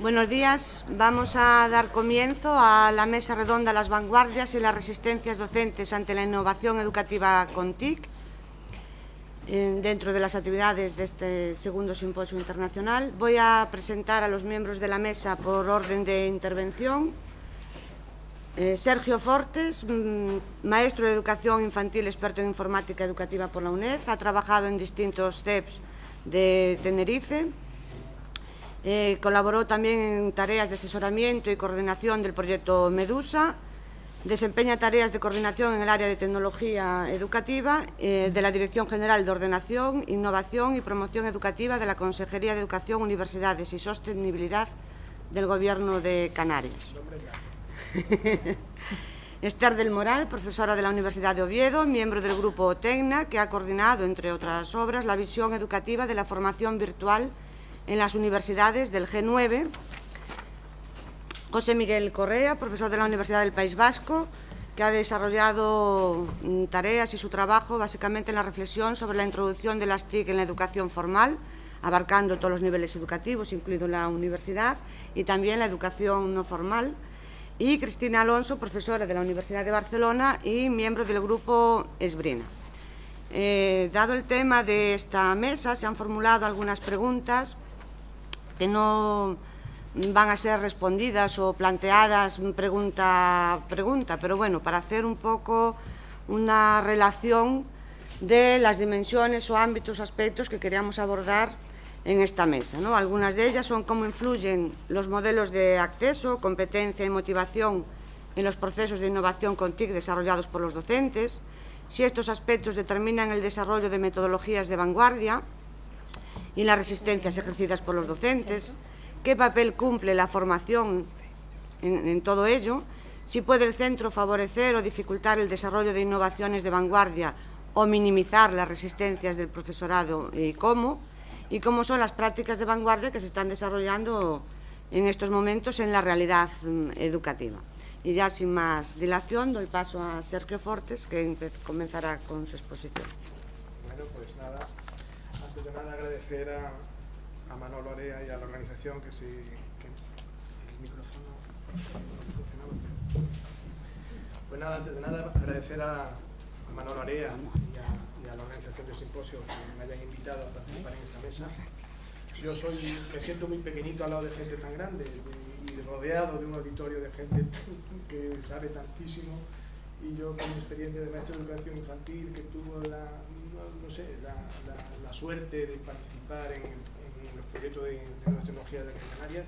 Buenos días. Vamos a dar comienzo a la mesa redonda Las vanguardias y las resistencias docentes ante la innovación educativa con TIC, dentro de las actividades de este segundo simposio internacional. Voy a presentar a los miembros de la mesa por orden de intervención. Sergio Fortes, maestro de educación infantil, experto en informática educativa por la UNED, ha trabajado en distintos CEPs de Tenerife. Colaboró también en tareas de asesoramiento y coordinación del proyecto Medusa. Desempeña tareas de coordinación en el área de tecnología educativa de la Dirección General de Ordenación, Innovación y Promoción Educativa de la Consejería de Educación, Universidades y Sostenibilidad del Gobierno de Canarias. Esther del Moral, profesora de la Universidad de Oviedo, miembro del Grupo Tecna, que ha coordinado, entre otras obras, la visión educativa de la formación virtual en las universidades del G9. José Miguel Correa, profesor de la Universidad del País Vasco, que ha desarrollado tareas y su trabajo básicamente en la reflexión sobre la introducción de las TIC en la educación formal, abarcando todos los niveles educativos, incluido la universidad, y también la educación no formal. Y Cristina Alonso, profesora de la Universidad de Barcelona y miembro del Grupo Esbrina. Dado el tema de esta mesa, se han formulado algunas preguntas que no van a ser respondidas o planteadas pregunta a pregunta, pero bueno, para hacer un poco una relación de las dimensiones o ámbitos, aspectos que queríamos abordar en esta mesa, ¿no? Algunas de ellas son cómo influyen los modelos de acceso, competencia y motivación en los procesos de innovación con TIC desarrollados por los docentes, si estos aspectos determinan el desarrollo de metodologías de vanguardia y las resistencias ejercidas por los docentes, qué papel cumple la formación en todo ello, si puede el centro favorecer o dificultar el desarrollo de innovaciones de vanguardia o minimizar las resistencias del profesorado y cómo son las prácticas de vanguardia que se están desarrollando en estos momentos en la realidad educativa. Y ya sin más dilación doy paso a Sergio Fortes, que comenzará con su exposición. Bueno, pues nada, antes de nada agradecer a Manolo Area y a la organización que el micrófono funcionaba. Pues nada, antes de nada agradecer a Manolo Area y a la organización del simposio que me hayan invitado a participar en esta mesa. Yo me siento muy pequeñito al lado de gente tan grande y rodeado de un auditorio de gente que sabe tantísimo, y yo con mi experiencia de maestro de educación infantil, que tuvo la suerte de participar en los proyectos de nuevas tecnologías de Canarias,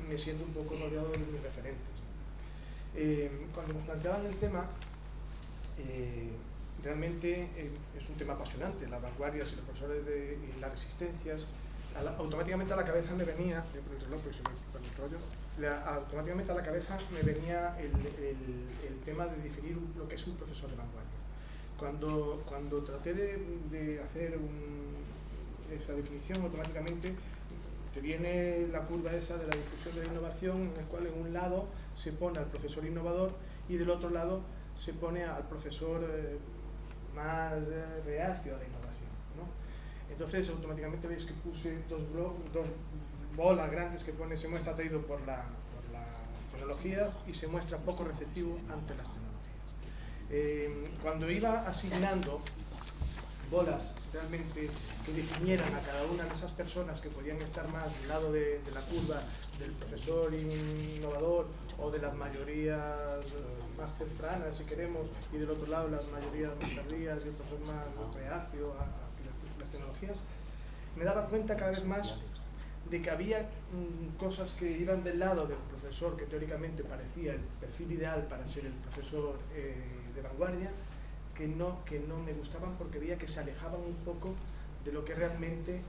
me siento un poco rodeado de mis referentes. Cuando nos planteaban el tema, realmente es un tema apasionante, las vanguardias y los profesores y las resistencias. Automáticamente a la cabeza me venía, automáticamente a la cabeza me venía el tema de definir lo que es un profesor de vanguardia. Cuando traté de hacer esa definición, automáticamente te viene la curva esa de la difusión de la innovación, en la cual en un lado se pone al profesor innovador y del otro lado se pone al profesor más reacio a la innovación, ¿no? Entonces automáticamente veis que puse dos bolas grandes que pone se muestra atraído por las tecnologías y se muestra poco receptivo ante las tecnologías. Cuando iba asignando bolas realmente que definieran a cada una de esas personas que podían estar más del lado de la curva del profesor innovador o de las mayorías más tempranas, si queremos, y del otro lado las mayorías más tardías y el profesor más reacio a las tecnologías, me daba cuenta cada vez más de que había cosas que iban del lado del profesor que teóricamente parecía el perfil ideal para ser el profesor de vanguardia, que no me gustaban porque veía que se alejaban un poco de lo que realmente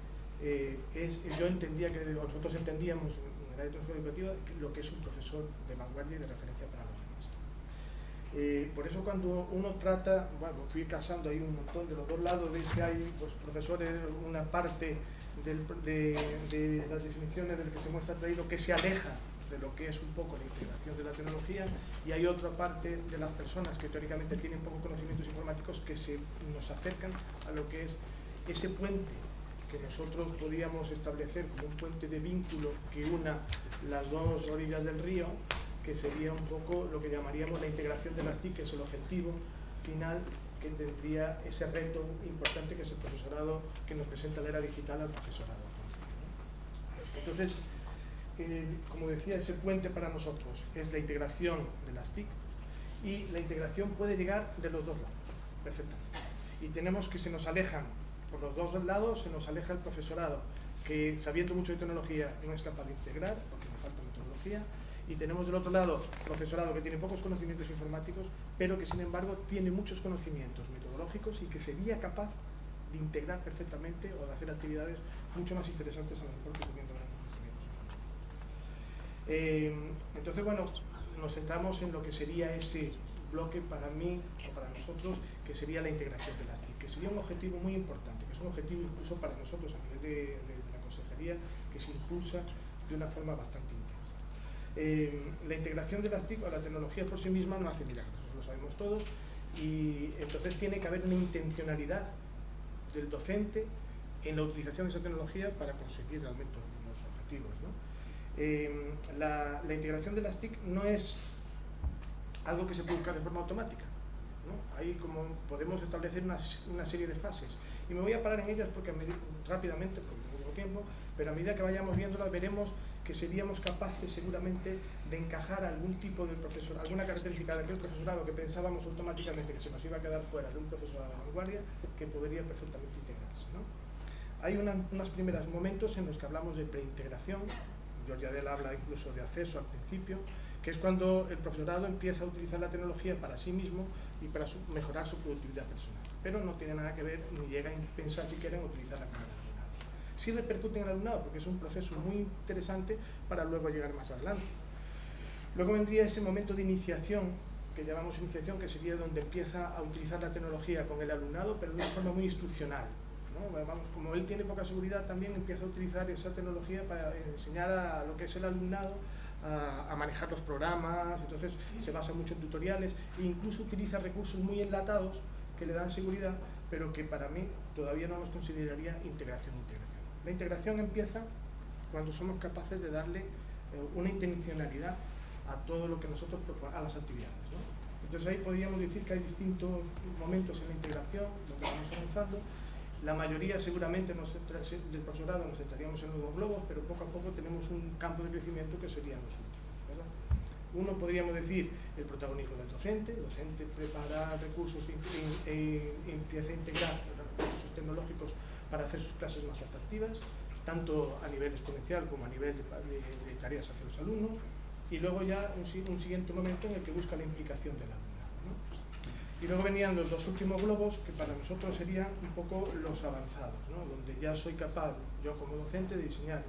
yo entendía, que nosotros entendíamos en el área de tecnología educativa, lo que es un profesor de vanguardia y de referencia para los demás. Por eso cuando uno trata, bueno, fui casando ahí un montón de los dos lados, veis que hay pues, profesores, una parte de las definiciones del que se muestra traído que se aleja de lo que es un poco la integración de la tecnología, y hay otra parte de las personas que teóricamente tienen pocos conocimientos informáticos que nos acercan a lo que es ese puente que nosotros podíamos establecer como un puente de vínculo que una las dos orillas del río, que sería un poco lo que llamaríamos la integración de las TIC, que es el objetivo final que tendría ese reto importante que es el profesorado que nos presenta la era digital al profesorado. Entonces, como decía, ese puente para nosotros es la integración de las TIC, y la integración puede llegar de los dos lados, perfectamente. Y tenemos que se nos alejan, por los dos lados se nos aleja el profesorado, que sabiendo mucho de tecnología no es capaz de integrar, porque le falta metodología, y tenemos del otro lado profesorado que tiene pocos conocimientos informáticos, pero que sin embargo tiene muchos conocimientos metodológicos y que sería capaz de integrar perfectamente o de hacer actividades mucho más interesantes a lo mejor que teniendo grandes conocimientos. Entonces, bueno, nos centramos en lo que sería ese bloque para mí o para nosotros, que sería la integración de las TIC, que sería un objetivo muy importante, que es un objetivo incluso para nosotros a nivel de la consejería, que se impulsa de una forma bastante intensa. La integración de las TIC o la tecnología por sí misma no hace milagros, eso lo sabemos todos, y entonces tiene que haber una intencionalidad del docente en la utilización de esa tecnología para conseguir realmente los objetivos, ¿no? La integración de las TIC no es algo que se produzca de forma automática, ¿no? Ahí como podemos establecer una serie de fases, y me voy a parar en ellas porque rápidamente, porque no tengo tiempo, pero a medida que vayamos viéndolas veremos que seríamos capaces seguramente de encajar algún tipo de profesor, alguna característica de aquel profesorado que pensábamos automáticamente que se nos iba a quedar fuera de un profesorado de vanguardia, que podría perfectamente integrarse, ¿no? Hay unos primeros momentos en los que hablamos de preintegración. George Adele habla incluso de acceso al principio, que es cuando el profesorado empieza a utilizar la tecnología para sí mismo y para mejorar su productividad personal, pero no tiene nada que ver ni llega a pensar siquiera en utilizarla para el alumnado. Sí repercute en el alumnado porque es un proceso muy interesante para luego llegar más adelante. Luego vendría ese momento de iniciación, que llamamos iniciación, que sería donde empieza a utilizar la tecnología con el alumnado, pero de una forma muy instruccional, ¿no? Vamos, como él tiene poca seguridad, también empieza a utilizar esa tecnología para enseñar a lo que es el alumnado a manejar los programas. Entonces se basa mucho en tutoriales e incluso utiliza recursos muy enlatados que le dan seguridad, pero que para mí todavía no los consideraría integración. La integración empieza cuando somos capaces de darle una intencionalidad a todo lo que nosotros proponemos, a las actividades, ¿no? Entonces ahí podríamos decir que hay distintos momentos en la integración donde vamos avanzando. La mayoría seguramente del profesorado nos centraríamos en los dos globos, pero poco a poco tenemos un campo de crecimiento que serían los últimos, ¿verdad? Uno podríamos decir el protagonismo del docente. El docente prepara recursos e empieza a integrar recursos tecnológicos para hacer sus clases más atractivas, tanto a nivel exponencial como a nivel de tareas hacia los alumnos, y luego ya un siguiente momento en el que busca la implicación del alumnado, ¿no? Y luego venían los dos últimos globos, que para nosotros serían un poco los avanzados, ¿no? Donde ya soy capaz, yo como docente, de diseñar,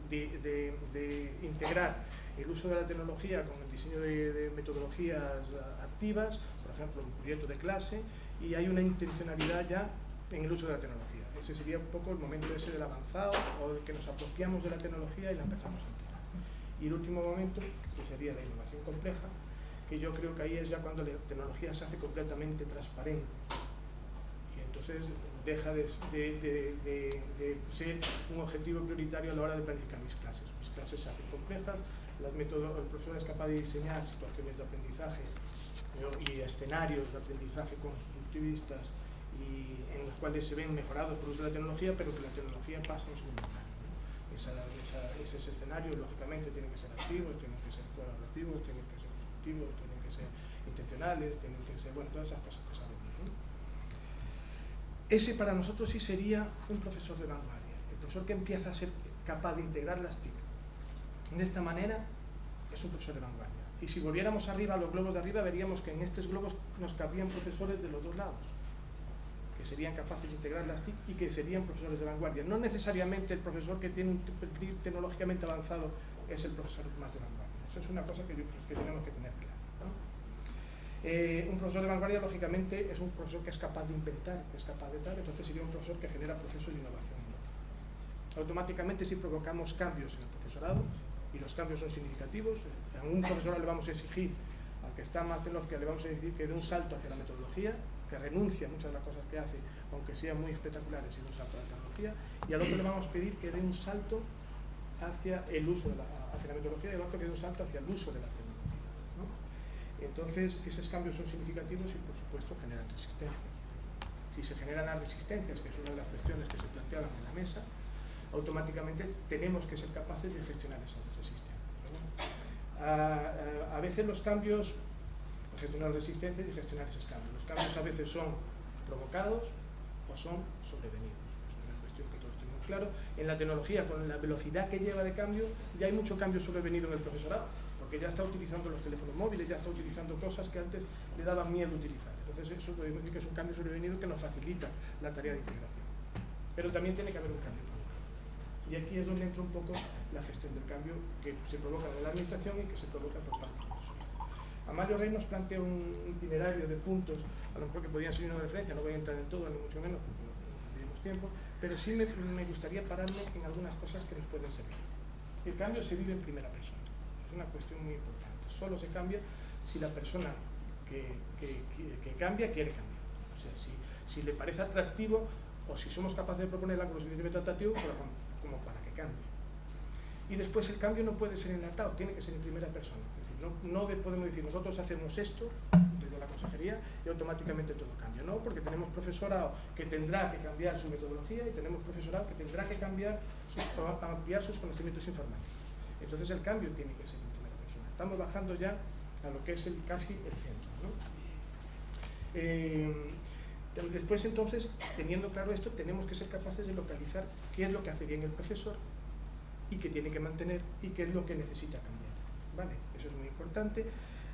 de integrar el uso de la tecnología con el diseño de metodologías activas, por ejemplo, un proyecto de clase, y hay una intencionalidad ya en el uso de la tecnología. Ese sería un poco el momento ese del avanzado, o el que nos apropiamos de la tecnología y la empezamos a integrar. Y el último momento, que sería la innovación compleja, que yo creo que ahí es ya cuando la tecnología se hace completamente transparente. Y entonces deja de ser un objetivo prioritario a la hora de planificar mis clases. Mis clases se hacen complejas, el profesor es capaz de diseñar situaciones de aprendizaje y escenarios de aprendizaje constructivistas y en los cuales se ven mejorados por el uso de la tecnología, pero que la tecnología pasa en segundo plano, ¿no? Ese escenario, lógicamente, tienen que ser activos, tienen que ser colaborativos, tienen que ser constructivos, tienen que ser intencionales, tienen que ser, bueno, todas esas cosas que sabemos, ¿no? Ese para nosotros sí sería un profesor de vanguardia, el profesor que empieza a ser capaz de integrar las TIC de esta manera es un profesor de vanguardia. Y si volviéramos arriba a los globos de arriba, veríamos que en estos globos nos cabrían profesores de los dos lados, que serían capaces de integrar las TIC y que serían profesores de vanguardia. No necesariamente el profesor que tiene un perfil tecnológicamente avanzado es el profesor más de vanguardia. Eso es una cosa que yo creo que tenemos que tener claro, ¿no? Un profesor de vanguardia, lógicamente, es un profesor que es capaz de inventar, que es capaz de dar, entonces sería un profesor que genera procesos de innovación. Automáticamente, si provocamos cambios en el profesorado, y los cambios son significativos, a un profesorado le vamos a exigir, al que está más tecnológico, le vamos a decir que dé un salto hacia la metodología, que renuncia a muchas de las cosas que hace, aunque sean muy espectaculares, y dé un salto a la tecnología, y al otro le vamos a pedir que dé un salto hacia el uso hacia la metodología, y el otro que dio un salto hacia el uso de la tecnología, ¿no? Entonces, esos cambios son significativos y, por supuesto, generan resistencia. Si se generan las resistencias, que es una de las cuestiones que se planteaban en la mesa, automáticamente tenemos que ser capaces de gestionar esas resistencias, ¿no? A veces los cambios, gestionar resistencias y gestionar esos cambios. Los cambios a veces son provocados o son sobrevenidos. Es una cuestión que todos tenemos claro. En la tecnología, con la velocidad que lleva de cambio, ya hay mucho cambio sobrevenido en el profesorado, porque ya está utilizando los teléfonos móviles, ya está utilizando cosas que antes le daban miedo utilizar. Entonces eso podemos decir que es un cambio sobrevenido que nos facilita la tarea de integración. Pero también tiene que haber un cambio. Y aquí es donde entra un poco la gestión del cambio que se provoca en la administración y que se provoca por parte del profesor. Amalio Rey nos plantea un itinerario de puntos, a lo mejor que podrían ser una referencia, no voy a entrar en todo, ni mucho menos, porque no tenemos tiempo, pero sí me gustaría pararme en algunas cosas que nos pueden servir. El cambio se vive en primera persona, es una cuestión muy importante. Solo se cambia si la persona que cambia quiere cambiar. O sea, si le parece atractivo o si somos capaces de proponerla con lo suficientemente atractivo como para que cambie. Y después el cambio no puede ser enlatado, tiene que ser en primera persona. Es decir, no podemos decir nosotros hacemos esto desde la consejería y automáticamente todo cambia. No, porque tenemos profesorado que tendrá que cambiar su metodología y tenemos profesorado que tendrá que ampliar sus conocimientos informáticos. Entonces el cambio tiene que ser en primera persona. Estamos bajando ya a lo que es casi el centro, ¿no? Después, entonces, teniendo claro esto, tenemos que ser capaces de localizar qué es lo que hace bien el profesor y qué tiene que mantener y qué es lo que necesita cambiar, ¿vale? Eso es muy importante.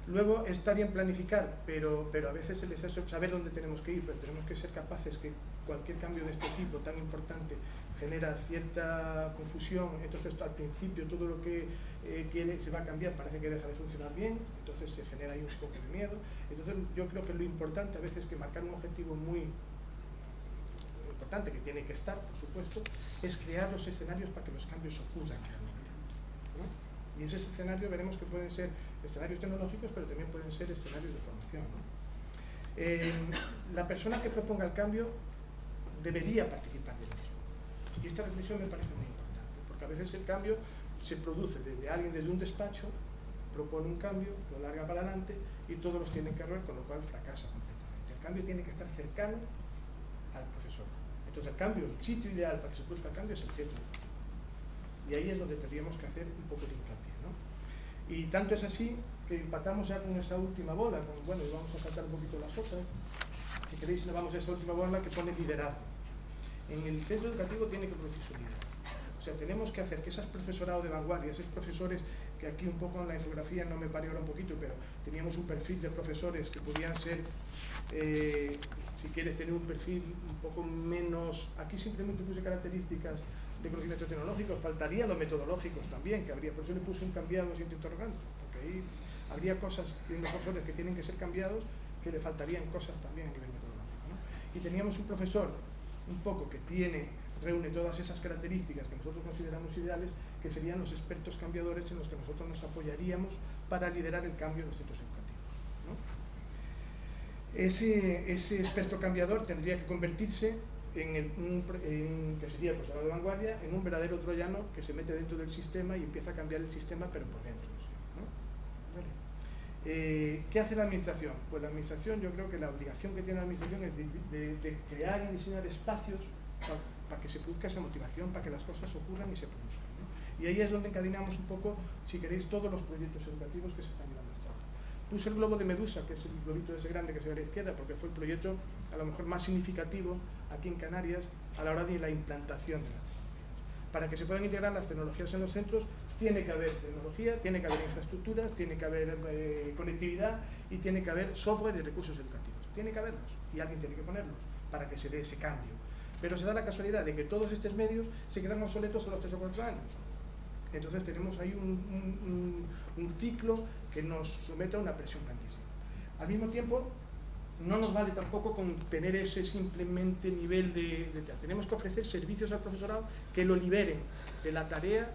Luego, está bien planificar, pero a veces el exceso, saber dónde tenemos que ir, pero tenemos que ser capaces que cualquier cambio de este tipo tan importante genera cierta confusión. Entonces, al principio, todo lo que se va a cambiar parece que deja de funcionar bien, entonces se genera ahí un poco de miedo. Entonces, yo creo que lo importante a veces es que marcar un objetivo muy importante, que tiene que estar, por supuesto, es crear los escenarios para que los cambios ocurran realmente, ¿no? Y ese escenario veremos que pueden ser escenarios tecnológicos, pero también pueden ser escenarios de formación, ¿no? La persona que proponga el cambio debería participar de él. Y esta reflexión me parece muy importante, porque a veces el cambio se produce desde alguien, desde un despacho, propone un cambio, lo larga para adelante y todos los tienen que errar, con lo cual fracasa completamente. El cambio tiene que estar cercano al profesor. Entonces el cambio, el sitio ideal para que se produzca el cambio es el centro. Y ahí es donde tendríamos que hacer un poco de hincapié, ¿no? Y tanto es así que empatamos ya con esa última bola, bueno, y vamos a saltar un poquito las otras. Si queréis, le vamos a esa última bola que pone liderazgo. En el centro educativo tiene que producir su liderazgo. O sea, tenemos que hacer que esos profesorado de vanguardia, esos profesores, que aquí un poco en la infografía no me paré ahora un poquito, pero teníamos un perfil de profesores que podían ser, si quieres tener un perfil un poco menos, aquí simplemente puse características de conocimientos tecnológicos, faltarían los metodológicos también, que habría, por eso le puse un cambiado y interrogante, porque ahí habría cosas en los profesores que tienen que ser cambiados, que le faltarían cosas también a nivel metodológico, ¿no? Y teníamos un profesor un poco que reúne todas esas características que nosotros consideramos ideales, que serían los expertos cambiadores en los que nosotros nos apoyaríamos para liderar el cambio en los centros educativos, ¿no? Ese experto cambiador tendría que convertirse que sería el profesorado de vanguardia, en un verdadero troyano que se mete dentro del sistema y empieza a cambiar el sistema, pero por dentro, ¿no? Vale. ¿Qué hace la administración? Pues la administración, yo creo que la obligación que tiene la administración es de crear y diseñar espacios para que se produzca esa motivación, para que las cosas ocurran y se produzcan, ¿no? Y ahí es donde encadenamos un poco, si queréis, todos los proyectos educativos que se están llevando hasta ahora. Puse el globo de Medusa, que es el globito ese grande que se ve a la izquierda, porque fue el proyecto a lo mejor más significativo aquí en Canarias a la hora de la implantación de las tecnologías. Para que se puedan integrar las tecnologías en los centros, tiene que haber tecnología, tiene que haber infraestructuras, tiene que haber conectividad y tiene que haber software y recursos educativos. Tiene que haberlos y alguien tiene que ponerlos para que se dé ese cambio. Pero se da la casualidad de que todos estos medios se quedan obsoletos a los 3 o 4 años. Entonces tenemos ahí un ciclo que nos somete a una presión grandísima. Al mismo tiempo, no nos vale tampoco con tener ese simplemente nivel de tenemos que ofrecer servicios al profesorado que lo liberen de la tarea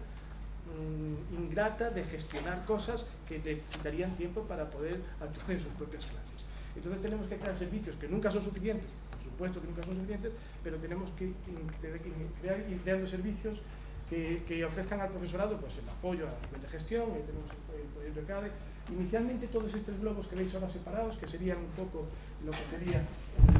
ingrata de gestionar cosas que te quitarían tiempo para poder actuar en sus propias clases. Entonces tenemos que crear servicios que nunca son suficientes, por supuesto que nunca son suficientes, pero tenemos que ir creando servicios que ofrezcan al profesorado pues, el apoyo a nivel de gestión. Tenemos el proyecto ECADE. Inicialmente todos estos globos que veis ahora separados, que serían un poco lo que sería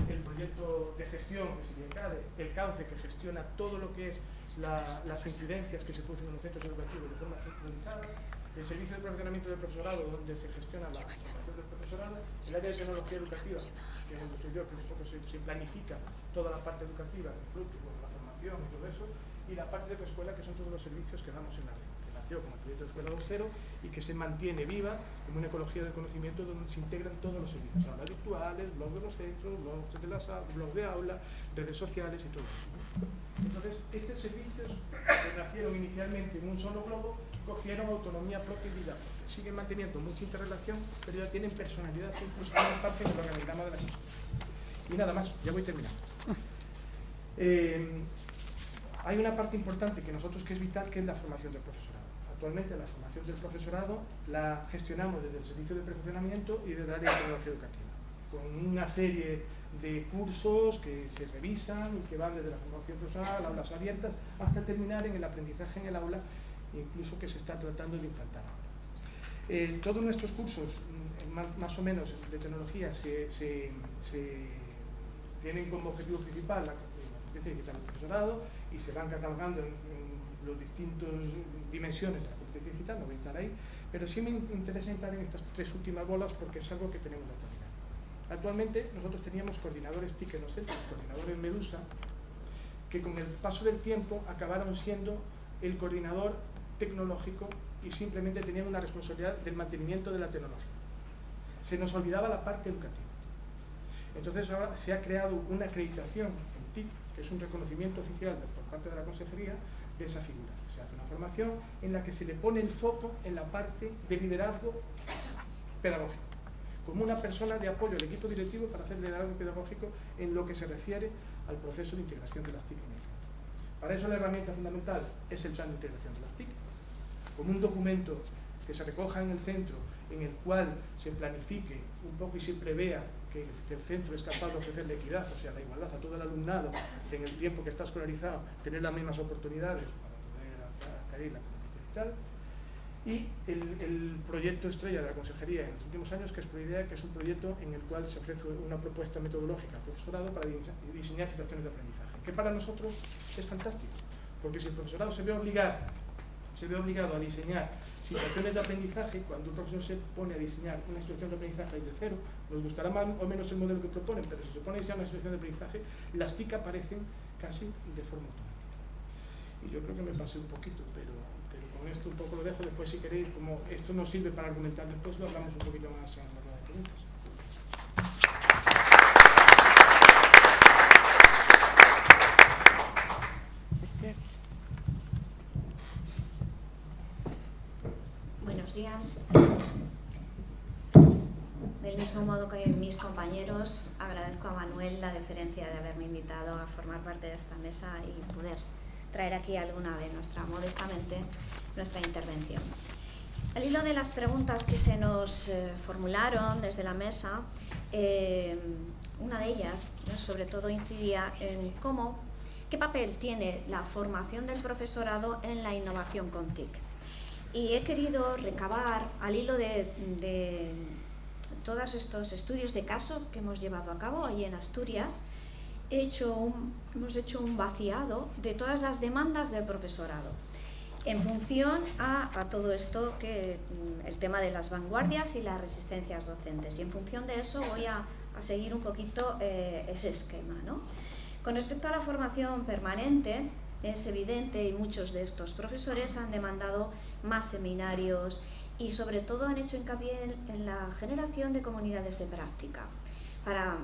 el proyecto de gestión, que sería ECADE, el CAUCE, que gestiona todo lo que es las incidencias que se producen en los centros educativos de forma centralizada, el servicio de perfeccionamiento del profesorado, donde se gestiona la formación del profesorado, el área de tecnología educativa, que es donde estoy yo, que un poco se planifica toda la parte educativa, el fruto, la formación y todo eso, y la parte de preescuela, que son todos los servicios que damos en la red, que nació como el proyecto de Escuela 2.0 y que se mantiene viva como una ecología del conocimiento donde se integran todos los servicios, aulas virtuales, blogs de los centros, blogs de aula, redes sociales y todo eso. Entonces, estos servicios que nacieron inicialmente en un solo globo, cogieron autonomía propia y vida propia. Siguen manteniendo mucha interrelación, pero ya tienen personalidad, incluso forman parte del organigrama de las escuelas. Y nada más, ya voy terminando. Hay una parte importante que nosotros que es vital, que es la formación del profesorado. Actualmente la formación del profesorado la gestionamos desde el servicio de perfeccionamiento y desde el área de tecnología educativa, con una serie de cursos que se revisan y que van desde la formación profesional, aulas abiertas, hasta terminar en el aprendizaje en el aula, incluso que se está tratando de implantar ahora. Todos nuestros cursos, más o menos de tecnología, se tienen como objetivo principal la competencia digital del profesorado y se van catalogando en las distintas dimensiones de la competencia digital, no voy a entrar ahí, pero sí me interesa entrar en estas tres últimas bolas porque es algo que tenemos en la actualidad. Actualmente nosotros teníamos coordinadores TIC en los centros, coordinadores Medusa, que con el paso del tiempo acabaron siendo el coordinador tecnológico y simplemente tenían una responsabilidad del mantenimiento de la tecnología. Se nos olvidaba la parte educativa. Entonces ahora se ha creado una acreditación en TIC, que es un reconocimiento oficial por parte de la consejería de esa figura. Se hace una formación en la que se le pone el foco en la parte de liderazgo pedagógico, como una persona de apoyo al equipo directivo para hacer liderazgo pedagógico en lo que se refiere al proceso de integración de las TIC en el centro. Para eso la herramienta fundamental es el plan de integración de las TIC, como un documento que se recoja en el centro, en el cual se planifique un poco y se prevea que el centro es capaz de ofrecer la equidad, o sea, la igualdad a todo el alumnado, en el tiempo que está escolarizado, tener las mismas oportunidades para poder adquirir la competencia digital. Y el proyecto estrella de la consejería en los últimos años, que es ProIdea, que es un proyecto en el cual se ofrece una propuesta metodológica al profesorado para diseñar situaciones de aprendizaje, que para nosotros es fantástico, porque si el profesorado se ve obligado a diseñar situaciones de aprendizaje, cuando un profesor se pone a diseñar una situación de aprendizaje desde cero, nos gustará más o menos el modelo que proponen, pero si se pone a diseñar una situación de aprendizaje, las TIC aparecen casi de forma automática. Y yo creo que me pasé un poquito, pero con esto un poco lo dejo. Después, si queréis, como esto nos sirve para argumentar después, lo hablamos un poquito más en la ronda de preguntas. Buenos días. Del mismo modo que mis compañeros, agradezco a Manuel la deferencia de haberme invitado a formar parte de esta mesa y poder traer aquí alguna de modestamente nuestra intervención. Al hilo de las preguntas que se nos formularon desde la mesa, una de ellas, sobre todo, incidía en qué papel tiene la formación del profesorado en la innovación con TIC. Y he querido recabar, al hilo de todos estos estudios de caso que hemos llevado a cabo allí en Asturias, hemos hecho un vaciado de todas las demandas del profesorado en función a todo esto, que el tema de las vanguardias y las resistencias docentes. Y en función de eso voy a seguir un poquito ese esquema, ¿no? Con respecto a la formación permanente, es evidente, y muchos de estos profesores han demandado más seminarios y sobre todo han hecho hincapié en la generación de comunidades de práctica para,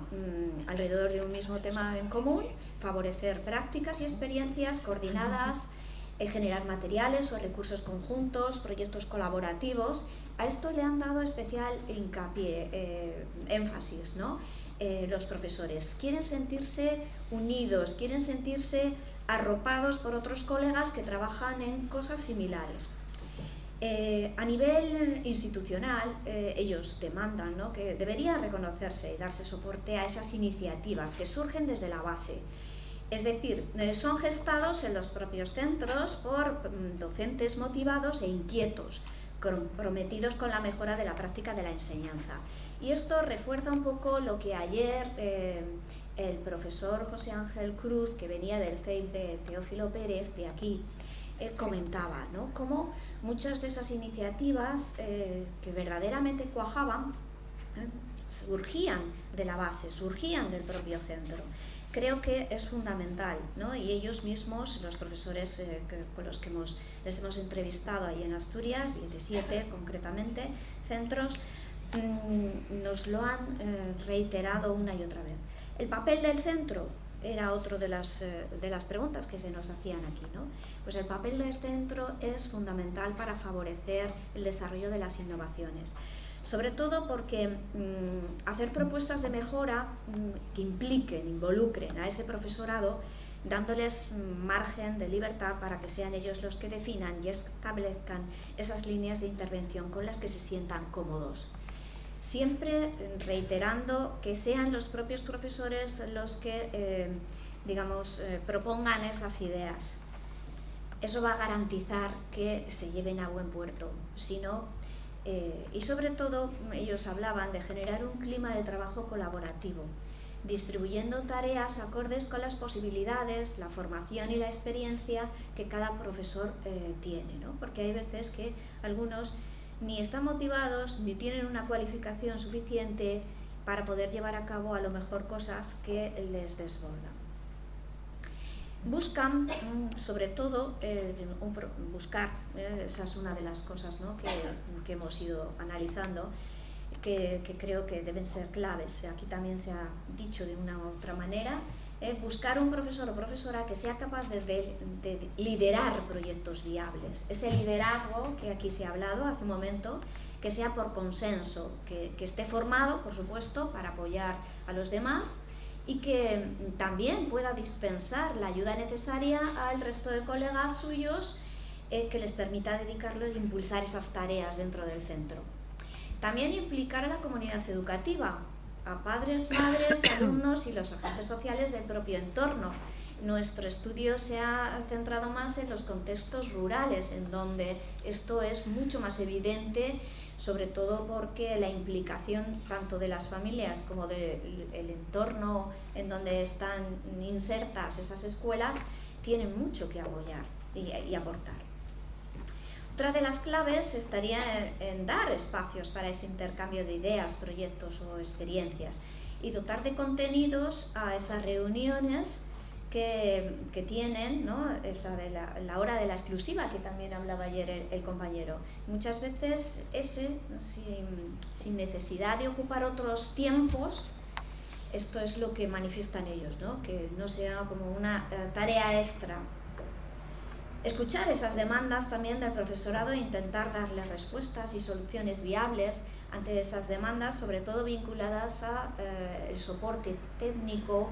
alrededor de un mismo tema en común, favorecer prácticas y experiencias coordinadas, generar materiales o recursos conjuntos, proyectos colaborativos. A esto le han dado especial hincapié, énfasis, ¿no? Los profesores quieren sentirse unidos, quieren sentirse arropados por otros colegas que trabajan en cosas similares. A nivel institucional, ellos demandan, ¿no?, que debería reconocerse y darse soporte a esas iniciativas que surgen desde la base, Es decir, son gestados en los propios centros por docentes motivados e inquietos, comprometidos con la mejora de la práctica de la enseñanza. Y esto refuerza un poco lo que ayer el profesor José Ángel Cruz, que venía del CEIP de Teófilo Pérez, de aquí, él comentaba, ¿no?, cómo muchas de esas iniciativas que verdaderamente cuajaban, surgían de la base, surgían del propio centro. Creo que es fundamental, ¿no? Y ellos mismos, los profesores con los que les hemos entrevistado ahí en Asturias, 17 concretamente, centros, nos lo han reiterado una y otra vez. El papel del centro era otro de las preguntas que se nos hacían aquí, ¿no? Pues el papel del centro es fundamental para favorecer el desarrollo de las innovaciones. Sobre todo porque hacer propuestas de mejora que involucren a ese profesorado, dándoles margen de libertad para que sean ellos los que definan y establezcan esas líneas de intervención con las que se sientan cómodos. Siempre reiterando que sean los propios profesores los que, propongan esas ideas. Eso va a garantizar que se lleven a buen puerto. Si no, y sobre todo ellos hablaban de generar un clima de trabajo colaborativo, distribuyendo tareas acordes con las posibilidades, la formación y la experiencia que cada profesor tiene, ¿no? Porque hay veces que algunos ni están motivados ni tienen una cualificación suficiente para poder llevar a cabo a lo mejor cosas que les desbordan. Buscan, sobre todo, esa es una de las cosas, ¿no?, que hemos ido analizando, que creo que deben ser claves. Aquí también se ha dicho de una u otra manera, buscar un profesor o profesora que sea capaz de liderar proyectos viables. Ese liderazgo que aquí se ha hablado hace un momento, que sea por consenso, que esté formado, por supuesto, para apoyar a los demás, y que también pueda dispensar la ayuda necesaria al resto de colegas suyos que les permita dedicarlo e impulsar esas tareas dentro del centro. También implicar a la comunidad educativa, a padres, madres, alumnos y los agentes sociales del propio entorno. Nuestro estudio se ha centrado más en los contextos rurales, en donde esto es mucho más evidente, sobre todo porque la implicación tanto de las familias como del entorno en donde están insertas esas escuelas tienen mucho que apoyar y aportar. Otra de las claves estaría en dar espacios para ese intercambio de ideas, proyectos o experiencias y dotar de contenidos a esas reuniones que tienen, ¿no?, esta de la hora de la exclusiva, que también hablaba ayer el compañero. Muchas veces sin necesidad de ocupar otros tiempos, esto es lo que manifiestan ellos, ¿no?, que no sea como una tarea extra. Escuchar esas demandas también del profesorado e intentar darle respuestas y soluciones viables ante esas demandas, sobre todo vinculadas a el soporte técnico,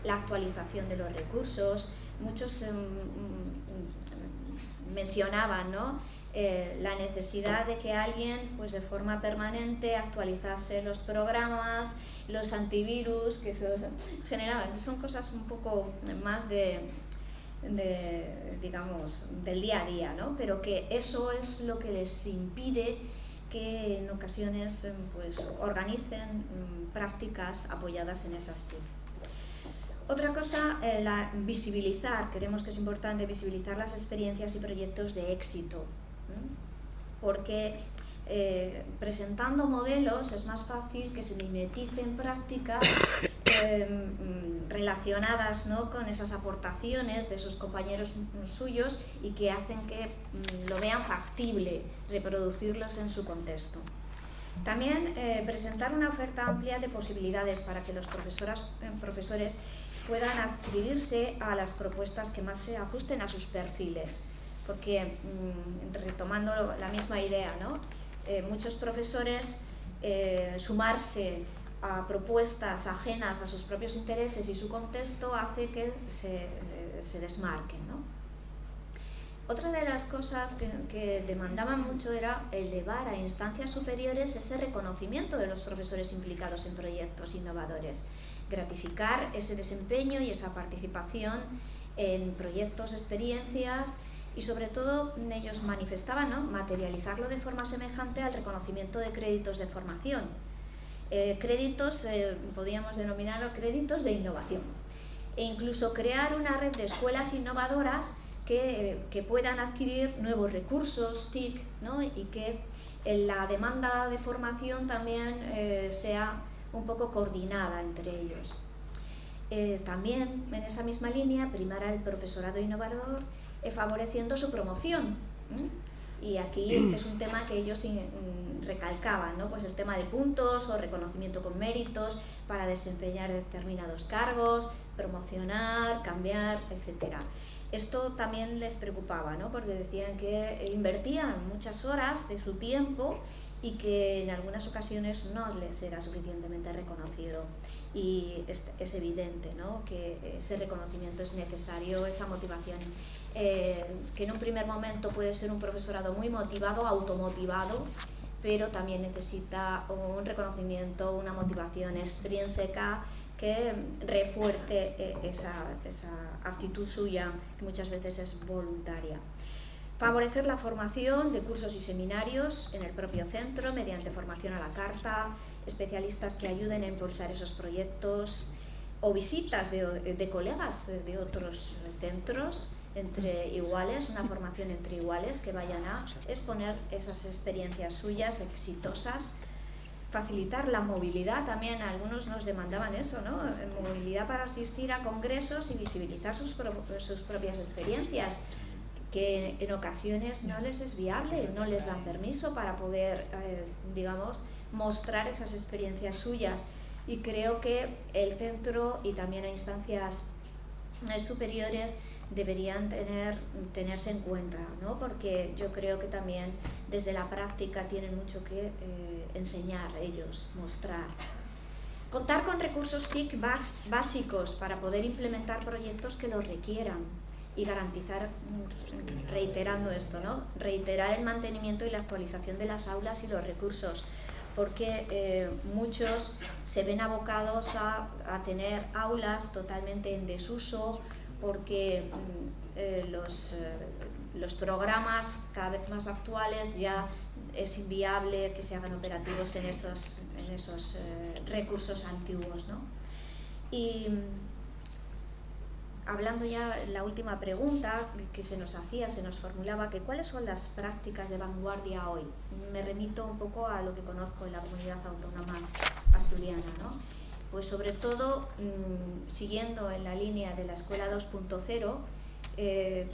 la actualización de los recursos. Muchos mencionaban, ¿no?, la necesidad de que alguien, pues de forma permanente, actualizase los programas, los antivirus que se generaban. Son cosas un poco más del día a día, ¿no?, pero que eso es lo que les impide que en ocasiones pues organicen prácticas apoyadas en esas TIC. Otra cosa, creemos que es importante visibilizar las experiencias y proyectos de éxito, porque presentando modelos es más fácil que se mimeticen prácticas relacionadas, ¿no?, con esas aportaciones de esos compañeros suyos y que hacen que lo vean factible reproducirlos en su contexto. También presentar una oferta amplia de posibilidades para que los profesores puedan adscribirse a las propuestas que más se ajusten a sus perfiles, porque retomando la misma idea, ¿no?, muchos profesores sumarse a propuestas ajenas a sus propios intereses y su contexto hace que se desmarquen, ¿no? Otra de las cosas que demandaban mucho era elevar a instancias superiores ese reconocimiento de los profesores implicados en proyectos innovadores, gratificar ese desempeño y esa participación en proyectos, experiencias, y sobre todo ellos manifestaban, ¿no?, materializarlo de forma semejante al reconocimiento de créditos de formación. Créditos, podríamos denominarlo créditos de innovación, e incluso crear una red de escuelas innovadoras que puedan adquirir nuevos recursos TIC, ¿no?, y que la demanda de formación también sea un poco coordinada entre ellos. También en esa misma línea primar al profesorado innovador favoreciendo su promoción. Y aquí este es un tema que ellos recalcaban, ¿no?, pues el tema de puntos o reconocimiento con méritos para desempeñar determinados cargos, promocionar, cambiar, etc. Esto también les preocupaba, ¿no?, porque decían que invertían muchas horas de su tiempo y que en algunas ocasiones no les era suficientemente reconocido. Y es evidente, ¿no?, que ese reconocimiento es necesario, esa motivación, que en un primer momento puede ser un profesorado muy motivado, automotivado, pero también necesita un reconocimiento, una motivación extrínseca que refuerce esa actitud suya, que muchas veces es voluntaria. Favorecer la formación de cursos y seminarios en el propio centro mediante formación a la carta, especialistas que ayuden a impulsar esos proyectos o visitas de colegas de otros centros entre iguales, una formación entre iguales que vayan a exponer esas experiencias suyas exitosas. Facilitar la movilidad, también algunos nos demandaban eso, ¿no?, movilidad para asistir a congresos y visibilizar sus propias experiencias, que en ocasiones no les es viable, no les dan permiso para poder, digamos, mostrar esas experiencias suyas. Y creo que el centro y también a instancias superiores deberían tenerse en cuenta, ¿no?, porque yo creo que también desde la práctica tienen mucho que enseñar ellos, mostrar. Contar con recursos TIC básicos para poder implementar proyectos que los requieran y garantizar, reiterando esto, ¿no?, reiterar el mantenimiento y la actualización de las aulas y los recursos, porque muchos se ven abocados a tener aulas totalmente en desuso, porque los programas cada vez más actuales ya es inviable que se hagan operativos en esos recursos antiguos, ¿no? Y hablando ya, la última pregunta que se nos formulaba, que ¿cuáles son las prácticas de vanguardia hoy? Me remito un poco a lo que conozco en la comunidad autónoma asturiana, ¿no? Pues sobre todo, siguiendo en la línea de la Escuela 2.0,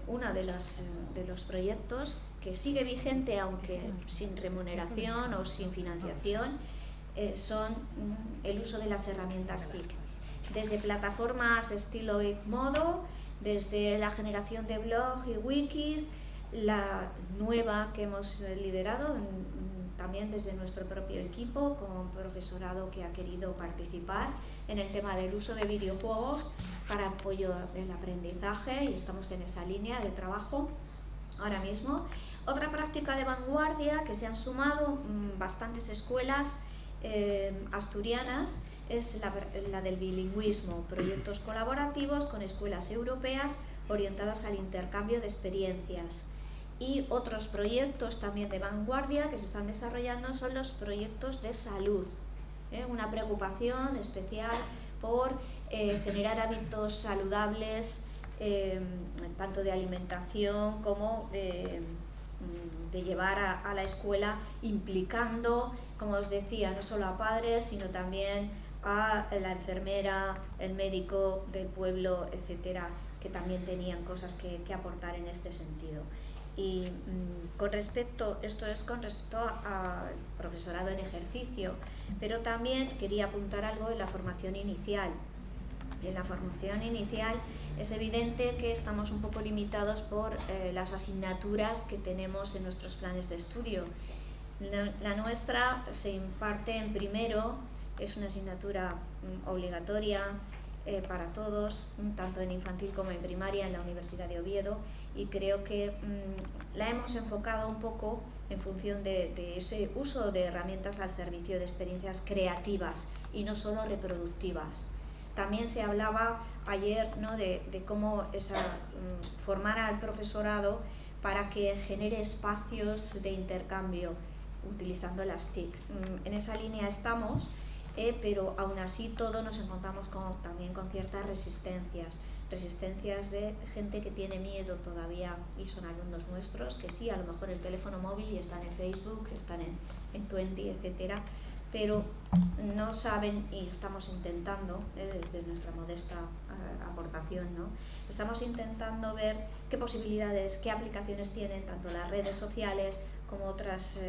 uno de los proyectos que sigue vigente, aunque sin remuneración o sin financiación, son el uso de las herramientas TIC. Desde plataformas estilo Edmodo, desde la generación de blog y wikis, la nueva que hemos liderado, también desde nuestro propio equipo, con profesorado que ha querido participar en el tema del uso de videojuegos para apoyo del aprendizaje, y estamos en esa línea de trabajo ahora mismo. Otra práctica de vanguardia que se han sumado bastantes escuelas asturianas es la del bilingüismo, proyectos colaborativos con escuelas europeas orientados al intercambio de experiencias. Y otros proyectos también de vanguardia que se están desarrollando son los proyectos de salud, una preocupación especial por generar hábitos saludables, tanto de alimentación como de llevar a la escuela, implicando, como os decía, no solo a padres, sino también a la enfermera, el médico del pueblo, etcétera, que también tenían cosas que aportar en este sentido. Y esto es con respecto al profesorado en ejercicio, pero también quería apuntar algo en la formación inicial. En la formación inicial es evidente que estamos un poco limitados por las asignaturas que tenemos en nuestros planes de estudio. La nuestra se imparte en primero, es una asignatura obligatoria, para todos, tanto en infantil como en primaria, en la Universidad de Oviedo, y creo que la hemos enfocado un poco en función de ese uso de herramientas al servicio de experiencias creativas y no solo reproductivas. También se hablaba ayer, ¿no?, de cómo formar al profesorado para que genere espacios de intercambio utilizando las TIC. En esa línea estamos, pero aún así todos nos encontramos también con ciertas resistencias de gente que tiene miedo todavía, y son alumnos nuestros que sí, a lo mejor el teléfono móvil y están en Facebook, están en Twenty, etcétera, pero no saben, y estamos intentando, desde nuestra modesta aportación, ¿no?, estamos intentando ver qué posibilidades, qué aplicaciones tienen tanto las redes sociales como otras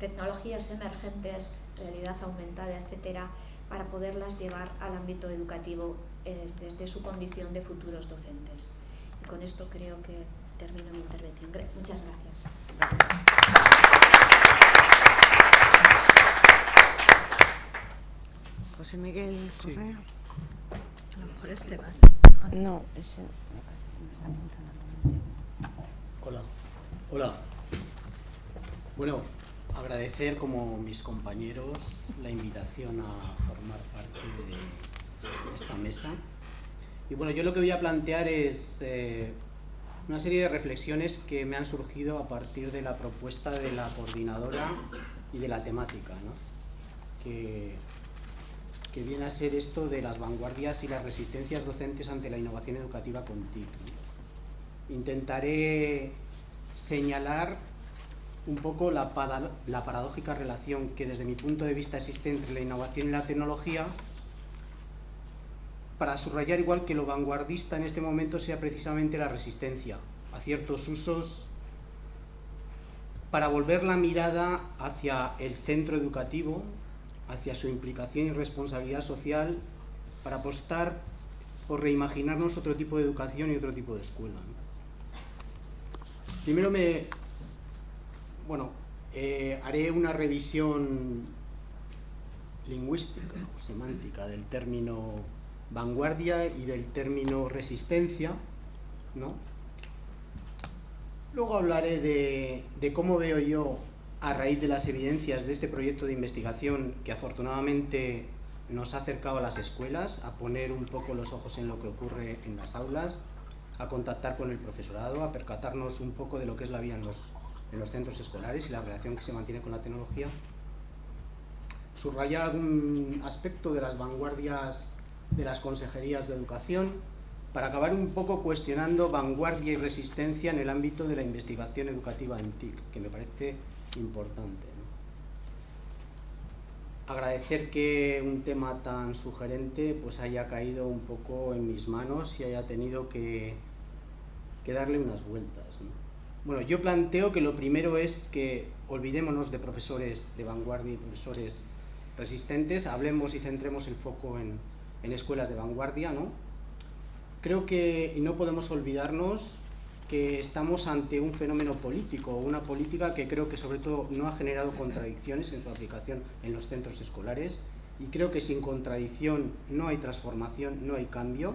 tecnologías emergentes, realidad aumentada, etcétera, para poderlas llevar al ámbito educativo desde su condición de futuros docentes. Y con esto creo que termino mi intervención. Muchas gracias. José Miguel Correa. A lo mejor Esteban. No, ese no está funcionando. Hola. Bueno, agradecer, como mis compañeros, la invitación a formar parte de esta mesa. Y bueno, yo lo que voy a plantear es una serie de reflexiones que me han surgido a partir de la propuesta de la coordinadora y de la temática, ¿no?, que viene a ser esto de las vanguardias y las resistencias docentes ante la innovación educativa con TIC, ¿no? Intentaré señalar un poco la paradójica relación que desde mi punto de vista existe entre la innovación y la tecnología, para subrayar igual que lo vanguardista en este momento sea precisamente la resistencia a ciertos usos, para volver la mirada hacia el centro educativo, hacia su implicación y responsabilidad social, para apostar por reimaginarnos otro tipo de educación y otro tipo de escuela, ¿no? Primero haré una revisión lingüística o semántica del término vanguardia y del término resistencia, ¿no? Luego hablaré de cómo veo yo, a raíz de las evidencias de este proyecto de investigación que afortunadamente nos ha acercado a las escuelas, a poner un poco los ojos en lo que ocurre en las aulas, a contactar con el profesorado, a percatarnos un poco de lo que es la vida en los centros escolares y la relación que se mantiene con la tecnología, subrayar algún aspecto de las vanguardias de las consejerías de educación, para acabar un poco cuestionando vanguardia y resistencia en el ámbito de la investigación educativa en TIC, que me parece importante, ¿no? Agradecer que un tema tan sugerente pues haya caído un poco en mis manos y haya tenido que darle unas vueltas, ¿no? Bueno, yo planteo que lo primero es que olvidémonos de profesores de vanguardia y profesores resistentes, hablemos y centremos el foco en escuelas de vanguardia, ¿no? Creo que, y no podemos olvidarnos, que estamos ante un fenómeno político, una política que creo que sobre todo no ha generado contradicciones en su aplicación en los centros escolares, y creo que sin contradicción no hay transformación, no hay cambio.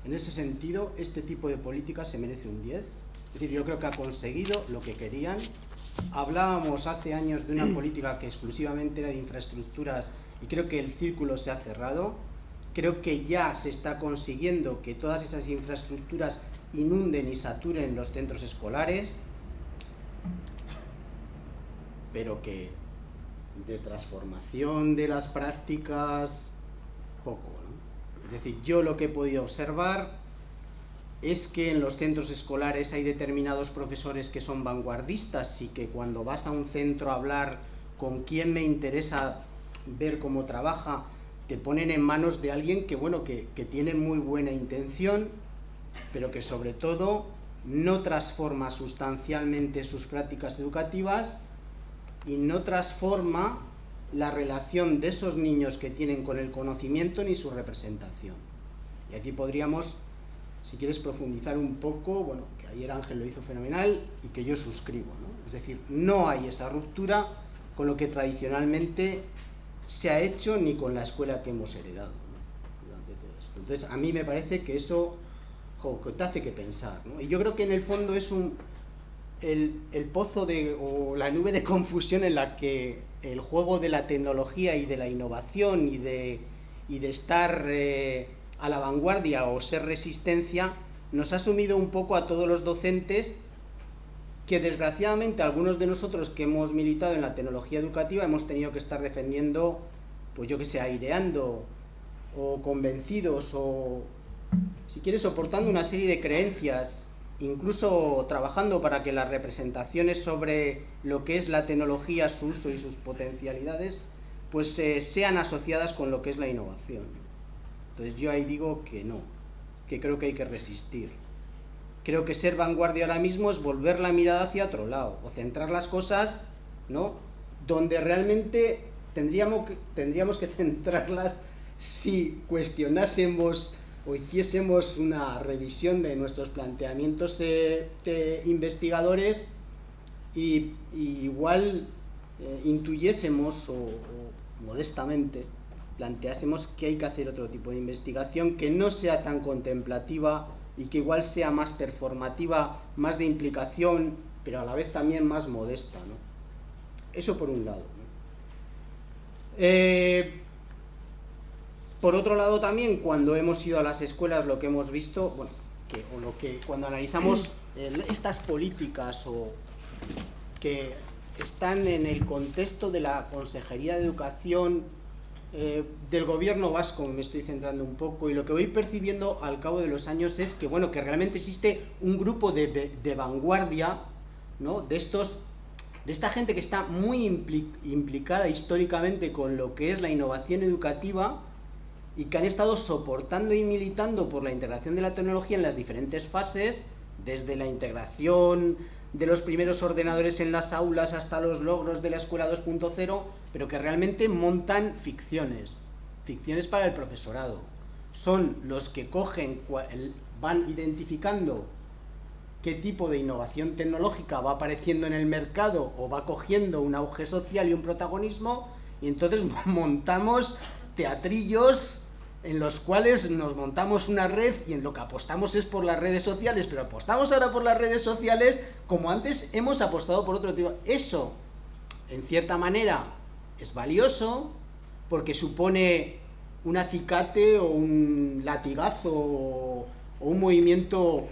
En ese sentido, este tipo de política se merece un 10. Es decir, yo creo que ha conseguido lo que querían. Hablábamos hace años de una política que exclusivamente era de infraestructuras y creo que el círculo se ha cerrado. Creo que ya se está consiguiendo que todas esas infraestructuras inunden y saturen los centros escolares, pero que de transformación de las prácticas poco, ¿no? Es decir, yo lo que he podido observar es que en los centros escolares hay determinados profesores que son vanguardistas y que cuando vas a un centro a hablar con quién me interesa ver cómo trabaja, te ponen en manos de alguien que, bueno, que tiene muy buena intención, pero que sobre todo no transforma sustancialmente sus prácticas educativas y no transforma la relación de esos niños que tienen con el conocimiento ni su representación. Y aquí podríamos, si quieres, profundizar un poco, bueno, que ayer Ángel lo hizo fenomenal y que yo suscribo, ¿no? Es decir, no hay esa ruptura con lo que tradicionalmente se ha hecho ni con la escuela que hemos heredado, ¿no?, durante todo esto. Entonces, a mí me parece que eso que te hace que pensar, ¿no? Y yo creo que en el fondo es el pozo o la nube de confusión en la que el juego de la tecnología y de la innovación y de estar a la vanguardia o ser resistencia nos ha sumido un poco a todos los docentes, que desgraciadamente algunos de nosotros que hemos militado en la tecnología educativa hemos tenido que estar defendiendo, pues yo que sé, aireando o convencidos o, si quieres, soportando una serie de creencias, incluso trabajando para que las representaciones sobre lo que es la tecnología, su uso y sus potencialidades, pues sean asociadas con lo que es la innovación. Entonces yo ahí digo que no, que creo que hay que resistir. Creo que ser vanguardia ahora mismo es volver la mirada hacia otro lado, o centrar las cosas, ¿no?, donde realmente tendríamos que centrarlas si cuestionásemos o hiciésemos una revisión de nuestros planteamientos investigadores y igual intuyésemos o modestamente planteásemos que hay que hacer otro tipo de investigación que no sea tan contemplativa y que igual sea más performativa, más de implicación, pero a la vez también más modesta, ¿no? Eso por un lado, ¿no? Por otro lado también, cuando hemos ido a las escuelas, lo que hemos visto, bueno, cuando analizamos estas políticas o que están en el contexto de la Consejería de Educación del gobierno vasco, me estoy centrando un poco, y lo que voy percibiendo al cabo de los años es que, bueno, que realmente existe un grupo de vanguardia, ¿no?, de esta gente que está muy implicada históricamente con lo que es la innovación educativa y que han estado soportando y militando por la integración de la tecnología en las diferentes fases, desde la integración de los primeros ordenadores en las aulas hasta los logros de la escuela 2.0, pero que realmente montan ficciones para el profesorado. Son los que van identificando qué tipo de innovación tecnológica va apareciendo en el mercado o va cogiendo un auge social y un protagonismo, y entonces montamos teatrillos en los cuales nos montamos una red y en lo que apostamos es por las redes sociales, pero apostamos ahora por las redes sociales como antes hemos apostado por otro tipo. Eso, en cierta manera, es valioso porque supone un acicate o un latigazo o un movimiento,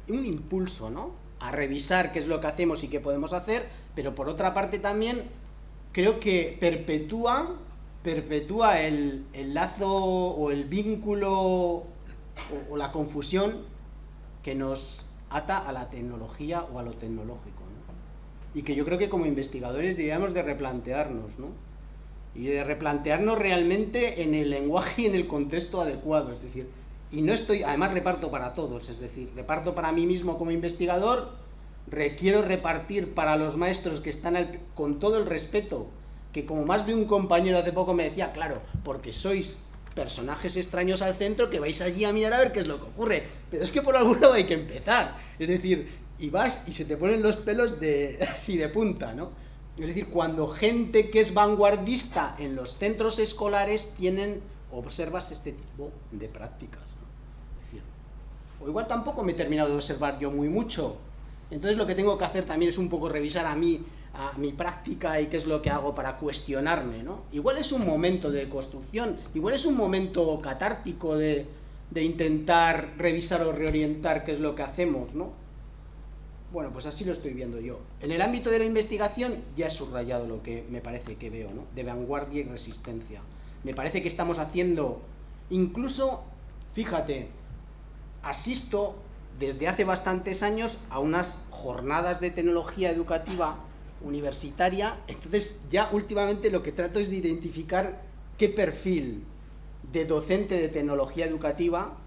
un impulso, ¿no?, a revisar qué es lo que hacemos y qué podemos hacer, pero por otra parte también creo que perpetúa el lazo o el vínculo o la confusión que nos ata a la tecnología o a lo tecnológico, ¿no? Y que yo creo que como investigadores deberíamos de replantearnos, ¿no?, y de replantearnos realmente en el lenguaje y en el contexto adecuado, es decir, y no estoy, además reparto para todos, es decir, reparto para mí mismo como investigador, quiero repartir para los maestros que están con todo el respeto, que como más de un compañero hace poco me decía, claro, porque sois personajes extraños al centro que vais allí a mirar a ver qué es lo que ocurre, pero es que por algún lado hay que empezar, es decir, y vas y se te ponen los pelos así de punta, ¿no? Es decir, cuando gente que es vanguardista en los centros escolares observas este tipo de prácticas, ¿no? Es decir, o igual tampoco me he terminado de observar yo mucho, entonces lo que tengo que hacer también es un poco revisar a mi práctica y qué es lo que hago para cuestionarme, ¿no? Igual es un momento de construcción, igual es un momento catártico de intentar revisar o reorientar qué es lo que hacemos, ¿no? Bueno, pues así lo estoy viendo yo. En el ámbito de la investigación ya he subrayado lo que me parece que veo, ¿no?, de vanguardia y resistencia. Me parece que estamos haciendo, incluso, fíjate, asisto desde hace bastantes años a unas jornadas de tecnología educativa universitaria, entonces ya últimamente lo que trato es de identificar qué perfil de docente de tecnología educativa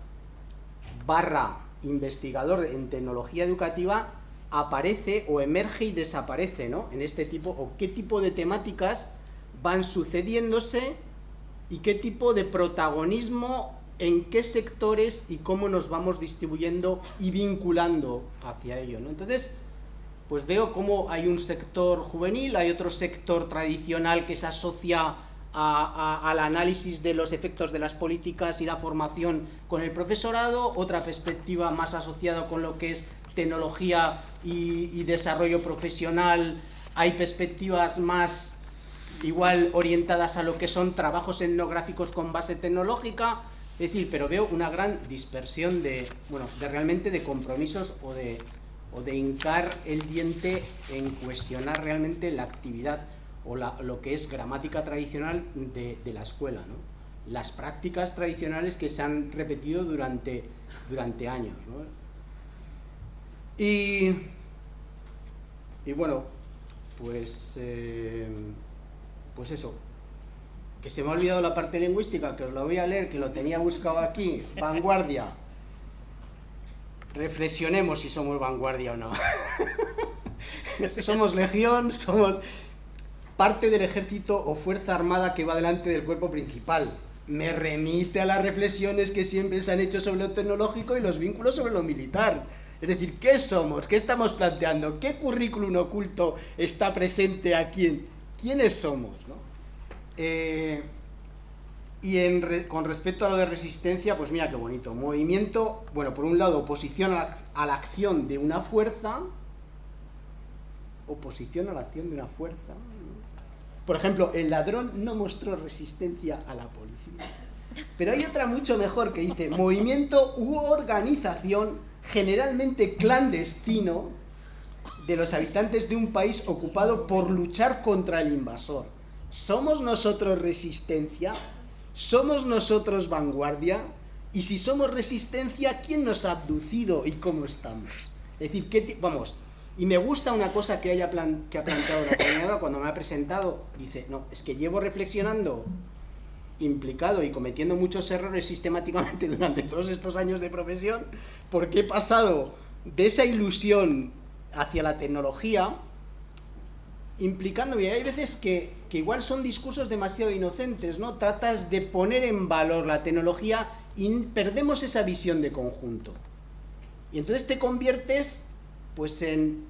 / investigador en tecnología educativa aparece o emerge y desaparece, ¿no?, en este tipo, o qué tipo de temáticas van sucediéndose y qué tipo de protagonismo, en qué sectores y cómo nos vamos distribuyendo y vinculando hacia ello, ¿no? Entonces, pues veo cómo hay un sector juvenil, hay otro sector tradicional que se asocia al análisis de los efectos de las políticas y la formación con el profesorado, otra perspectiva más asociada con lo que es tecnología y desarrollo profesional. Hay perspectivas más igual orientadas a lo que son trabajos etnográficos con base tecnológica, es decir, pero veo una gran dispersión de realmente de compromisos o de hincar el diente en cuestionar realmente la actividad o lo que es gramática tradicional de la escuela, ¿no? Las prácticas tradicionales que se han repetido durante años, ¿no? Y bueno, pues eso, que se me ha olvidado la parte lingüística, que os la voy a leer, que lo tenía buscado aquí. Vanguardia. Reflexionemos si somos vanguardia o no. Somos legión, somos parte del ejército o fuerza armada que va delante del cuerpo principal. Me remite a las reflexiones que siempre se han hecho sobre lo tecnológico y los vínculos sobre lo militar. Es decir, ¿qué somos? ¿Qué estamos planteando? ¿Qué currículum oculto está presente aquí? ¿Quiénes somos, ¿no? Con respecto a lo de resistencia, pues mira qué bonito. Movimiento, bueno, por un lado, oposición a la acción de una fuerza. Oposición a la acción de una fuerza. Por ejemplo, el ladrón no mostró resistencia a la policía. Pero hay otra mucho mejor que dice: movimiento u organización generalmente clandestino de los habitantes de un país ocupado por luchar contra el invasor. ¿Somos nosotros resistencia? ¿Somos nosotros vanguardia? Y si somos resistencia, ¿quién nos ha abducido y cómo estamos? Es decir, vamos, y me gusta una cosa que ha planteado la coordinadora cuando me ha presentado. Dice, no, es que llevo reflexionando, implicado y cometiendo muchos errores sistemáticamente durante todos estos años de profesión, porque he pasado de esa ilusión hacia la tecnología, implicándome. Y hay veces que igual son discursos demasiado inocentes, ¿no? Tratas de poner en valor la tecnología y perdemos esa visión de conjunto. Y entonces te conviertes, pues, en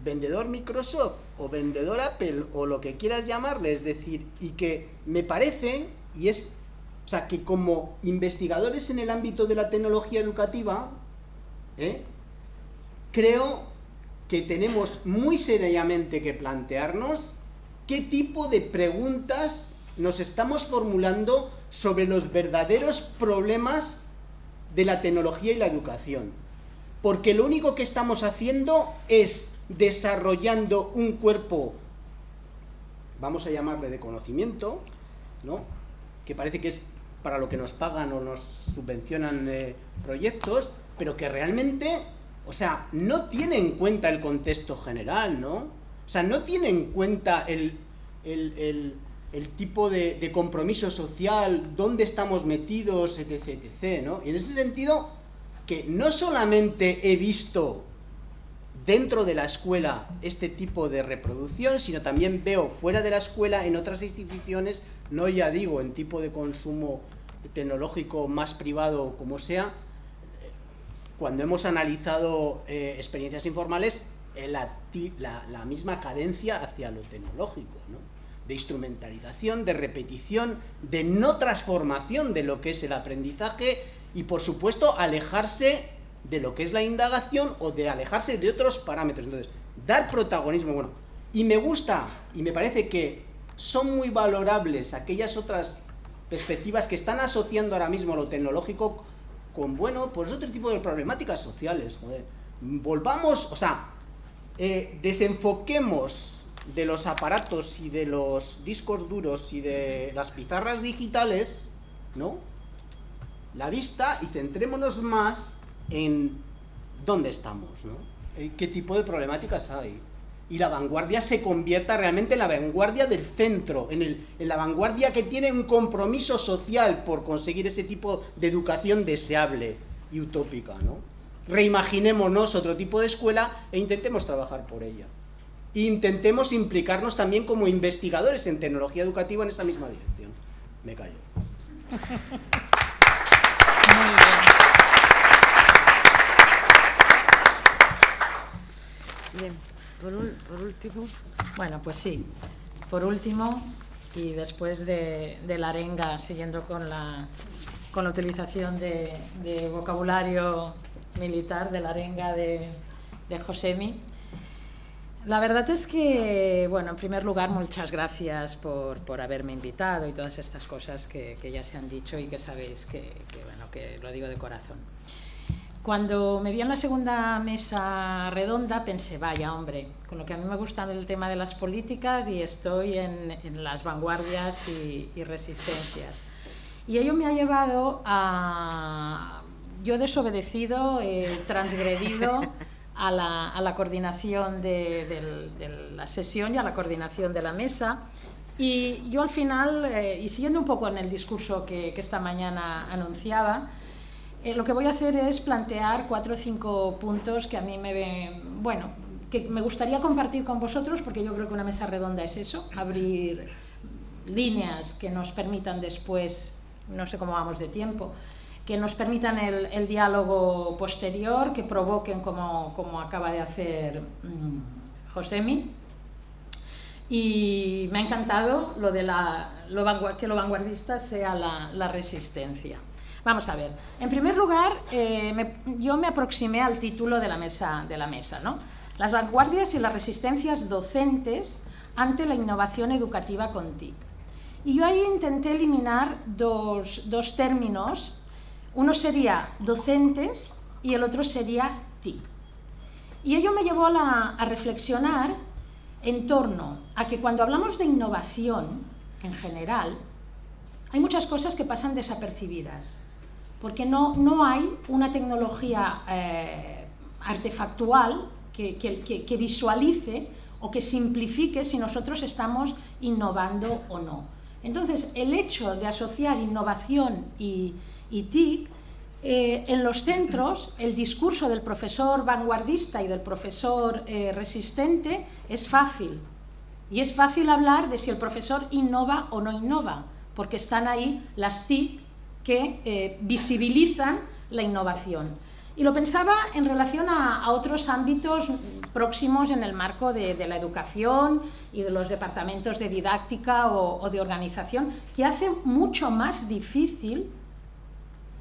vendedor Microsoft o vendedor Apple o lo que quieras llamarle. Es decir, y que me parece, o sea, que como investigadores en el ámbito de la tecnología educativa, creo que tenemos muy seriamente que plantearnos qué tipo de preguntas nos estamos formulando sobre los verdaderos problemas de la tecnología y la educación. Porque lo único que estamos haciendo es desarrollando un cuerpo, vamos a llamarle de conocimiento, ¿no? Que parece que es para lo que nos pagan o nos subvencionan proyectos, pero que realmente, o sea, no tiene en cuenta el contexto general, ¿no? O sea, no tiene en cuenta el tipo de compromiso social, dónde estamos metidos, etc., etc., ¿no? Y en ese sentido, que no solamente he visto dentro de la escuela este tipo de reproducción, sino también veo fuera de la escuela en otras instituciones, no ya digo en tipo de consumo tecnológico más privado como sea, cuando hemos analizado experiencias informales, la misma cadencia hacia lo tecnológico, ¿no? De instrumentalización, de repetición, de no transformación de lo que es el aprendizaje y, por supuesto, alejarse de lo que es la indagación o de alejarse de otros parámetros. Entonces, dar protagonismo, bueno, y me gusta y me parece que son muy valorables aquellas otras perspectivas que están asociando ahora mismo lo tecnológico con, bueno, pues otro tipo de problemáticas sociales, joder. Volvamos, o sea, desenfoquemos de los aparatos y de los discos duros y de las pizarras digitales, ¿no?, la vista, y centrémonos más en dónde estamos, ¿no? ¿Qué tipo de problemáticas hay? Y la vanguardia se convierta realmente en la vanguardia del centro, en la vanguardia que tiene un compromiso social por conseguir ese tipo de educación deseable y utópica, ¿no? Reimaginémonos otro tipo de escuela e intentemos trabajar por ella. E intentemos implicarnos también como investigadores en tecnología educativa en esa misma dirección. Me callo. Muy bien. Bien, por último. Bueno, pues sí. Por último, y después de la arenga, siguiendo con la utilización de vocabulario militar, de la arenga de Josemi. La verdad es que, bueno, en primer lugar, muchas gracias por haberme invitado y todas estas cosas que ya se han dicho y que sabéis que lo digo de corazón. Cuando me vi en la segunda mesa redonda pensé, vaya hombre, con lo que a mí me gusta el tema de las políticas y estoy en las vanguardias y resistencias. Y ello me ha llevado a... Yo he desobedecido, transgredido a la coordinación de la sesión y a la coordinación de la mesa. Y yo al final, y siguiendo un poco en el discurso que esta mañana anunciaba, lo que voy a hacer es plantear 4 o 5 puntos que a mí que me gustaría compartir con vosotros, porque yo creo que una mesa redonda es eso, abrir líneas que nos permitan después, no sé cómo vamos de tiempo, que nos permitan el diálogo posterior, que provoquen como acaba de hacer Josemi. Y me ha encantado lo de que lo vanguardista sea la resistencia. Vamos a ver, en primer lugar, yo me aproximé al título de la mesa, ¿no? Las vanguardias y las resistencias docentes ante la innovación educativa con TIC. Y yo ahí intenté eliminar dos términos. Uno sería docentes y el otro sería TIC. Y ello me llevó a reflexionar en torno a que cuando hablamos de innovación en general, hay muchas cosas que pasan desapercibidas, porque no hay una tecnología artefactual que visualice o que simplifique si nosotros estamos innovando o no. Entonces, el hecho de asociar innovación y TIC, en los centros, el discurso del profesor vanguardista y del profesor resistente es fácil. Y es fácil hablar de si el profesor innova o no innova, porque están ahí las TIC que visibilizan la innovación. Y lo pensaba en relación a otros ámbitos próximos en el marco de la educación y de los departamentos de didáctica o de organización, que hace mucho más difícil,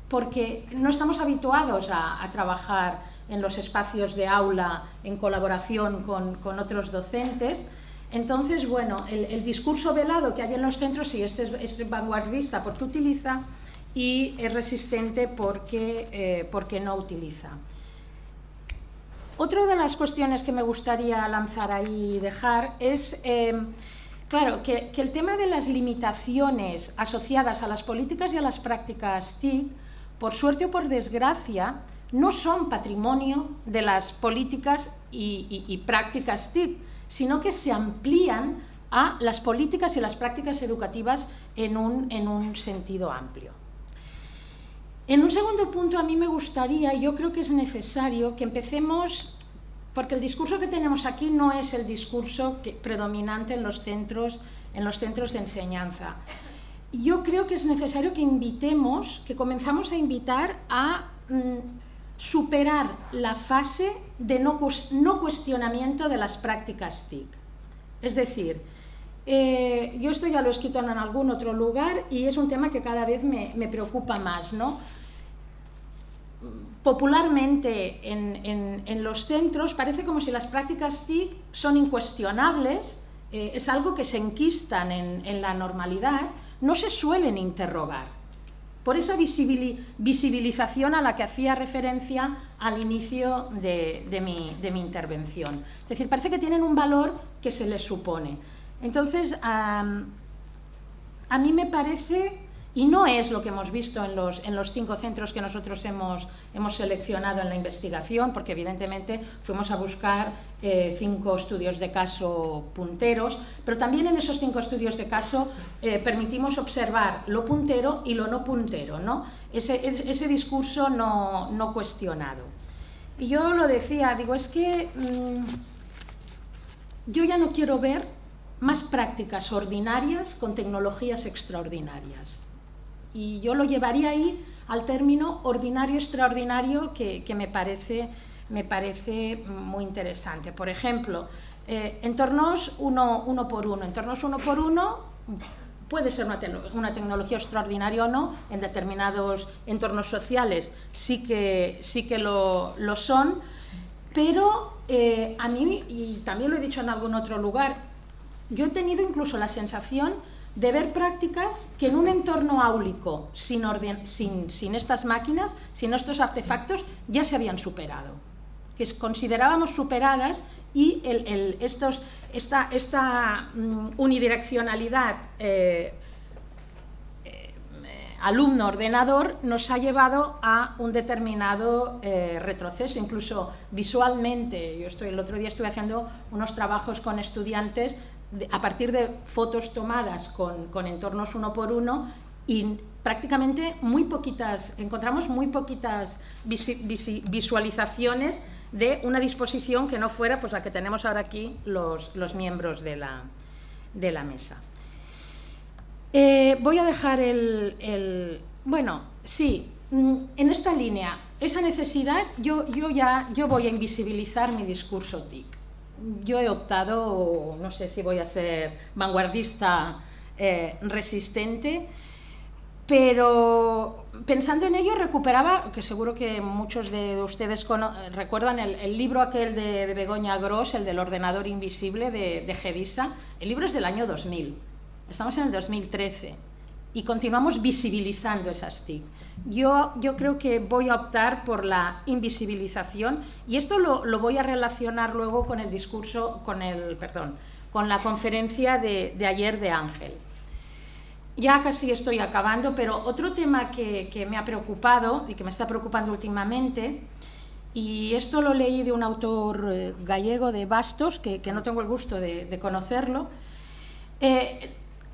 porque no estamos habituados a trabajar en los espacios de aula en colaboración con otros docentes. Entonces, bueno, el discurso velado que hay en los centros, sí, este es vanguardista porque utiliza, y es resistente porque no utiliza. Otra de las cuestiones que me gustaría lanzar ahí y dejar es, claro, que el tema de las limitaciones asociadas a las políticas y a las prácticas TIC, por suerte o por desgracia, no son patrimonio de las políticas y prácticas TIC, sino que se amplían a las políticas y las prácticas educativas en un sentido amplio. En un segundo punto, a mí me gustaría, yo creo que es necesario que empecemos, porque el discurso que tenemos aquí no es el discurso predominante en los centros de enseñanza. Yo creo que es necesario que comenzamos a invitar a superar la fase de no cuestionamiento de las prácticas TIC. Es decir, yo esto ya lo he escrito en algún otro lugar y es un tema que cada vez me preocupa más, ¿no? Popularmente en los centros parece como si las prácticas TIC son incuestionables, es algo que se enquistan en la normalidad, no se suelen interrogar por esa visibilización a la que hacía referencia al inicio de mi intervención. Es decir, parece que tienen un valor que se les supone. Entonces, a mí me parece, y no es lo que hemos visto en los 5 centros que nosotros hemos seleccionado en la investigación, porque evidentemente fuimos a buscar 5 estudios de caso punteros, pero también en esos 5 estudios de caso permitimos observar lo puntero y lo no puntero, ¿no? Ese discurso no cuestionado. Y yo lo decía, digo, es que yo ya no quiero ver más prácticas ordinarias con tecnologías extraordinarias. Y yo lo llevaría ahí al término ordinario-extraordinario que me parece muy interesante. Por ejemplo, entornos uno por uno. Entornos uno por uno puede ser una tecnología extraordinaria o no, en determinados entornos sociales sí que lo son, pero a mí, y también lo he dicho en algún otro lugar, yo he tenido incluso la sensación de ver prácticas que en un entorno áulico, sin estas máquinas, sin estos artefactos, ya se habían superado, que considerábamos superadas, y esta unidireccionalidad alumno-ordenador nos ha llevado a un determinado retroceso, incluso visualmente. El otro día estuve haciendo unos trabajos con estudiantes a partir de fotos tomadas con entornos 1x1, y prácticamente encontramos muy poquitas visualizaciones de una disposición que no fuera pues la que tenemos ahora aquí los miembros de la mesa. Voy a dejar bueno, sí, en esta línea, esa necesidad, yo voy a invisibilizar mi discurso TIC. Yo he optado, no sé si voy a ser vanguardista, resistente, pero pensando en ello recuperaba, que seguro que muchos de ustedes recuerdan el libro aquel de Begoña Gros, el del ordenador invisible de Gedisa. El libro es del año 2000, estamos en el 2013 y continuamos visibilizando esas TIC. Yo creo que voy a optar por la invisibilización, y esto lo voy a relacionar luego con el discurso, con la conferencia de ayer de Ángel. Ya casi estoy acabando, pero otro tema que me ha preocupado y que me está preocupando últimamente, y esto lo leí de un autor gallego, de Bastos, que no tengo el gusto de conocerlo.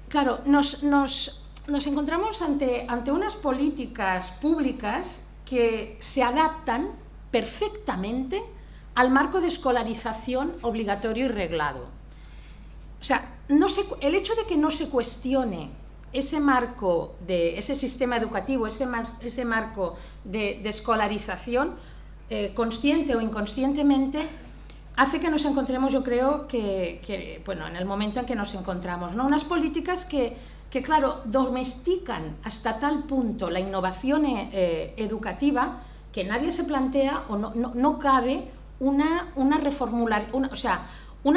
Claro, nos encontramos ante unas políticas públicas que se adaptan perfectamente al marco de escolarización obligatorio y reglado. O sea, el hecho de que no se cuestione ese marco, ese sistema educativo, ese marco de escolarización, consciente o inconscientemente, hace que nos encontremos, yo creo que bueno, en el momento en que nos encontramos, ¿no? Unas políticas que claro, domestican hasta tal punto la innovación educativa, que nadie se plantea o no cabe una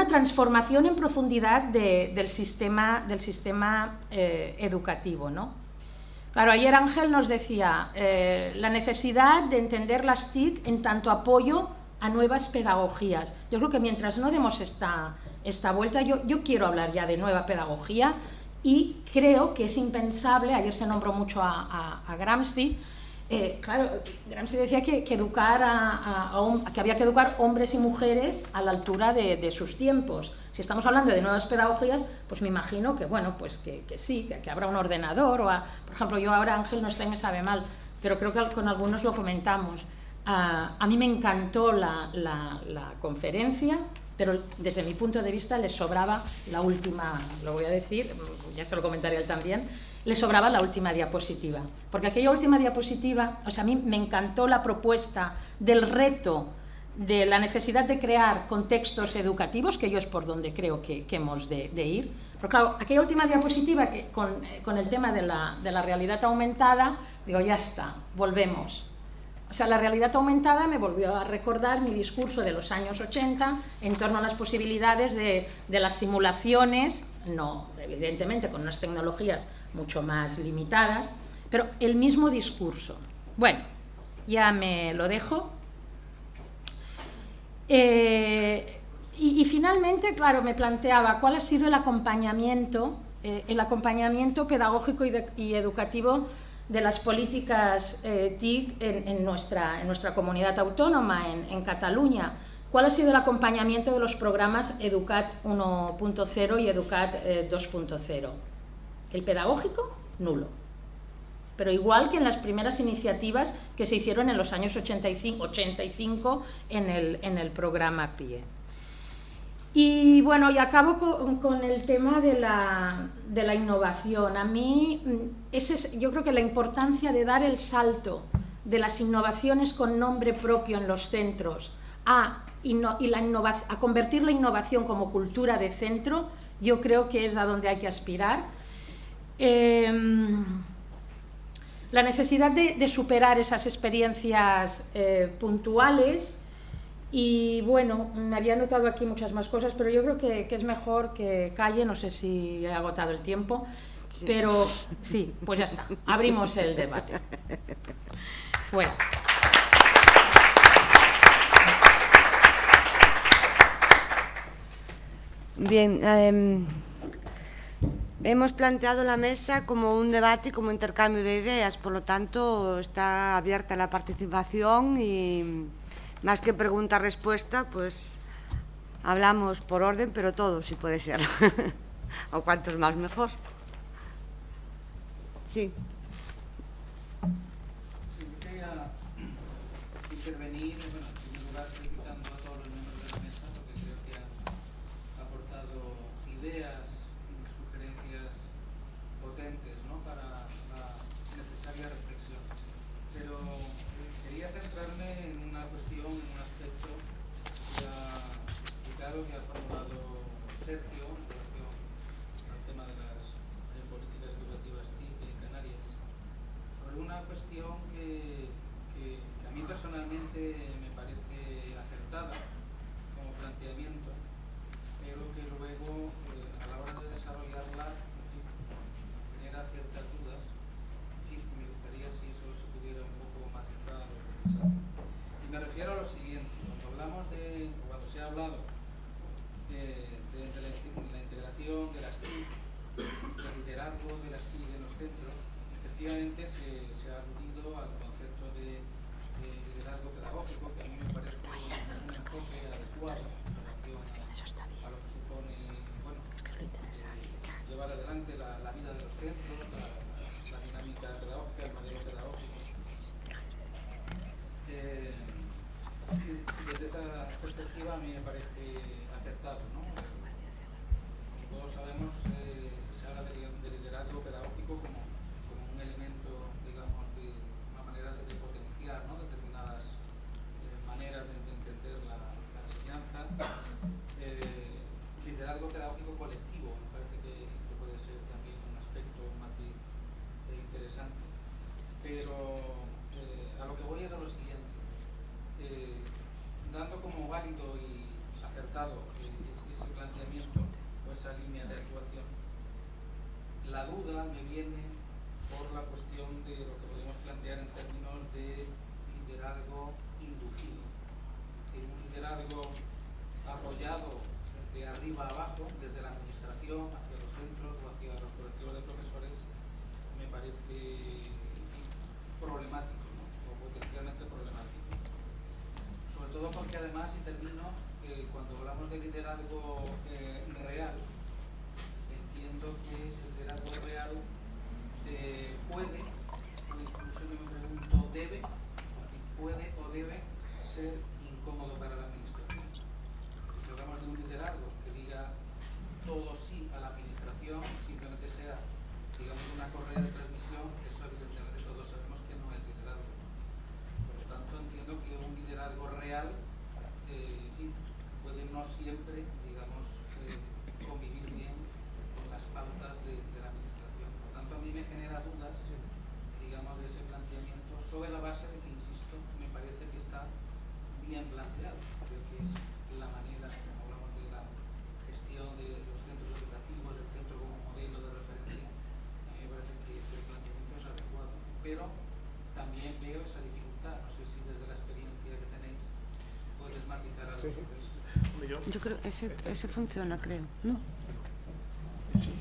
transformación en profundidad del sistema educativo, ¿no? Claro, ayer Ángel nos decía la necesidad de entender las TIC en tanto apoyo a nuevas pedagogías. Yo creo que mientras no demos esta vuelta, yo quiero hablar ya de nueva pedagogía, y creo que es impensable. Ayer se nombró mucho a Gramsci. Claro, Gramsci decía que había que educar hombres y mujeres a la altura de sus tiempos. Si estamos hablando de nuevas pedagogías, pues me imagino que, bueno, pues que sí, que habrá un ordenador, por ejemplo, yo ahora, Ángel no está y me sabe mal, pero creo que con algunos lo comentamos. A mí me encantó la conferencia, pero desde mi punto de vista le sobraba la última, lo voy a decir, ya se lo comentaré él también, le sobraba la última diapositiva, porque aquella última diapositiva, o sea, a mí me encantó la propuesta del reto, de la necesidad de crear contextos educativos, que yo es por donde creo que hemos de ir. Pero claro, aquella última diapositiva que con el tema de la realidad aumentada, digo, ya está, volvemos. O sea, la realidad aumentada me volvió a recordar mi discurso de los años 80 en torno a las posibilidades de las simulaciones, no, evidentemente con unas tecnologías mucho más limitadas, pero el mismo discurso. Bueno, ya me lo dejo. Y finalmente, claro, me planteaba cuál ha sido el acompañamiento pedagógico y educativo de las políticas TIC en nuestra comunidad autónoma, en Cataluña. ¿Cuál ha sido el acompañamiento de los programas Educat 1.0 y Educat 2.0? El pedagógico, nulo. Pero igual que en las primeras iniciativas que se hicieron en los años 85 en el programa PIE. Y bueno, y acabo con el tema de la innovación. A mí, yo creo que la importancia de dar el salto de las innovaciones con nombre propio en los centros a convertir la innovación como cultura de centro, yo creo que es a donde hay que aspirar. la necesidad de superar esas experiencias puntuales. Y bueno, me había anotado aquí muchas más cosas, pero yo creo que es mejor que calle, no sé si he agotado el tiempo, sí. Pero sí, pues ya está, abrimos el debate. Fuera. Bien, hemos planteado la mesa como un debate y como intercambio de ideas, por lo tanto está abierta la participación y más que pregunta-respuesta, pues hablamos por orden, pero todos, si puede ser. O cuantos más, mejor. Sí. Sí, yo quería intervenir, bueno, en primer lugar felicitando a todos los miembros de la mesa, porque creo que han aportado ideas y sugerencias potentes, ¿no?, para la necesaria reflexión. Pero quería centrarme en una cuestión, en un aspecto que ha explicado, que ha formulado Sergio en relación al tema de las políticas educativas TIC en Canarias, sobre una cuestión que a mí personalmente me parece acertada como planteamiento, pero que luego a la hora de desarrollarla, en fin, genera ciertas dudas. En fin, me gustaría si eso se pudiera un poco matizar o precisar. Y me refiero a lo siguiente: cuando se ha hablado de la integración de las TIC, del liderazgo de las TIC en los centros, efectivamente se ha aludido al concepto de liderazgo pedagógico, que a mí me parece un enfoque adecuado en relación a lo que supone, bueno, llevar adelante la vida de los centros, la dinámica pedagógica, el modelo pedagógico. Desde esa perspectiva a mí me parece acertado, ¿no? Como todos sabemos, se habla de liderazgo pedagógico como un elemento, digamos, de una manera de potenciar, ¿no?, determinadas maneras de entender la enseñanza. Liderazgo pedagógico colectivo me parece que puede ser también un aspecto, un matiz interesante. Pero a lo que voy es a lo siguiente. Dando como válido y acertado ese planteamiento o esa línea de actuación, la duda me viene por la cuestión de lo que podemos plantear en términos de liderazgo inducido, un liderazgo apoyado de arriba a abajo, desde la administración hacia los centros o hacia los colectivos de profesores, me parece problemático, ¿no?, o potencialmente problemático. Sobre todo porque además, y termino, cuando hablamos de liderazgo real, entiendo que ese liderazgo real puede, o incluso yo me pregunto, puede o debe ser incómodo para la administración. Y si hablamos de un liderazgo que diga todo sí a la administración, simplemente sea, digamos, una correa de transmisión, eso evidentemente todos sabemos que no es liderazgo. Por lo tanto, entiendo que un liderazgo real puede no siempre, digamos, convivir bien con las pautas de la administración. Por lo tanto, a mí me genera dudas, digamos, de ese planteamiento, sobre la base de que, insisto, me parece que está bien planteado. Creo que es la manera, como hablamos de la gestión de los centros educativos, el centro como modelo de referencia, a mí me parece que el planteamiento es adecuado. Pero también veo esa dificultad. No sé si desde la experiencia que tenéis puedes matizar algo sobre eso. Yo creo que ese funciona, creo, ¿no? Sí.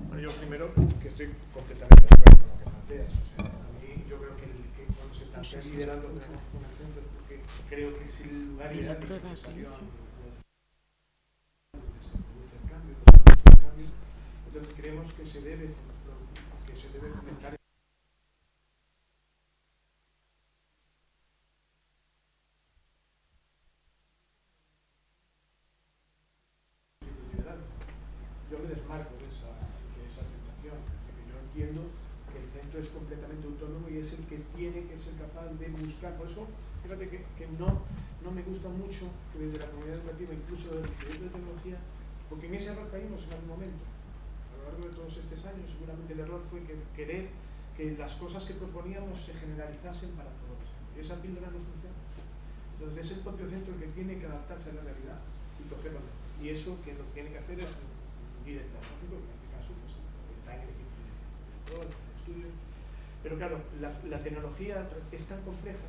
Bueno, yo primero que estoy completamente de acuerdo con lo que planteas. O sea, a mí yo creo que cuando se plantea liderando con el centro, porque creo que es el lugar ideal de salió el cambio, entonces creemos que se debe fomentar yo me desmarco de esa tentación, porque yo entiendo que el centro es completamente autónomo y es el que tiene que ser capaz de buscar. Por eso, fíjate que no me gusta mucho que desde la comunidad educativa, incluso del Instituto de Tecnología, porque en ese error caímos en algún momento. A lo largo de todos estos años seguramente el error fue querer que las cosas que proponíamos se generalizasen para todos. Y esa píldora no funciona. Entonces es el propio centro el que tiene que adaptarse a la realidad y cogerlo. Y eso que lo que tiene que hacer es un líder pedagógico, que en este caso pues, está en el equipo de estudios. Pero claro, la tecnología es tan compleja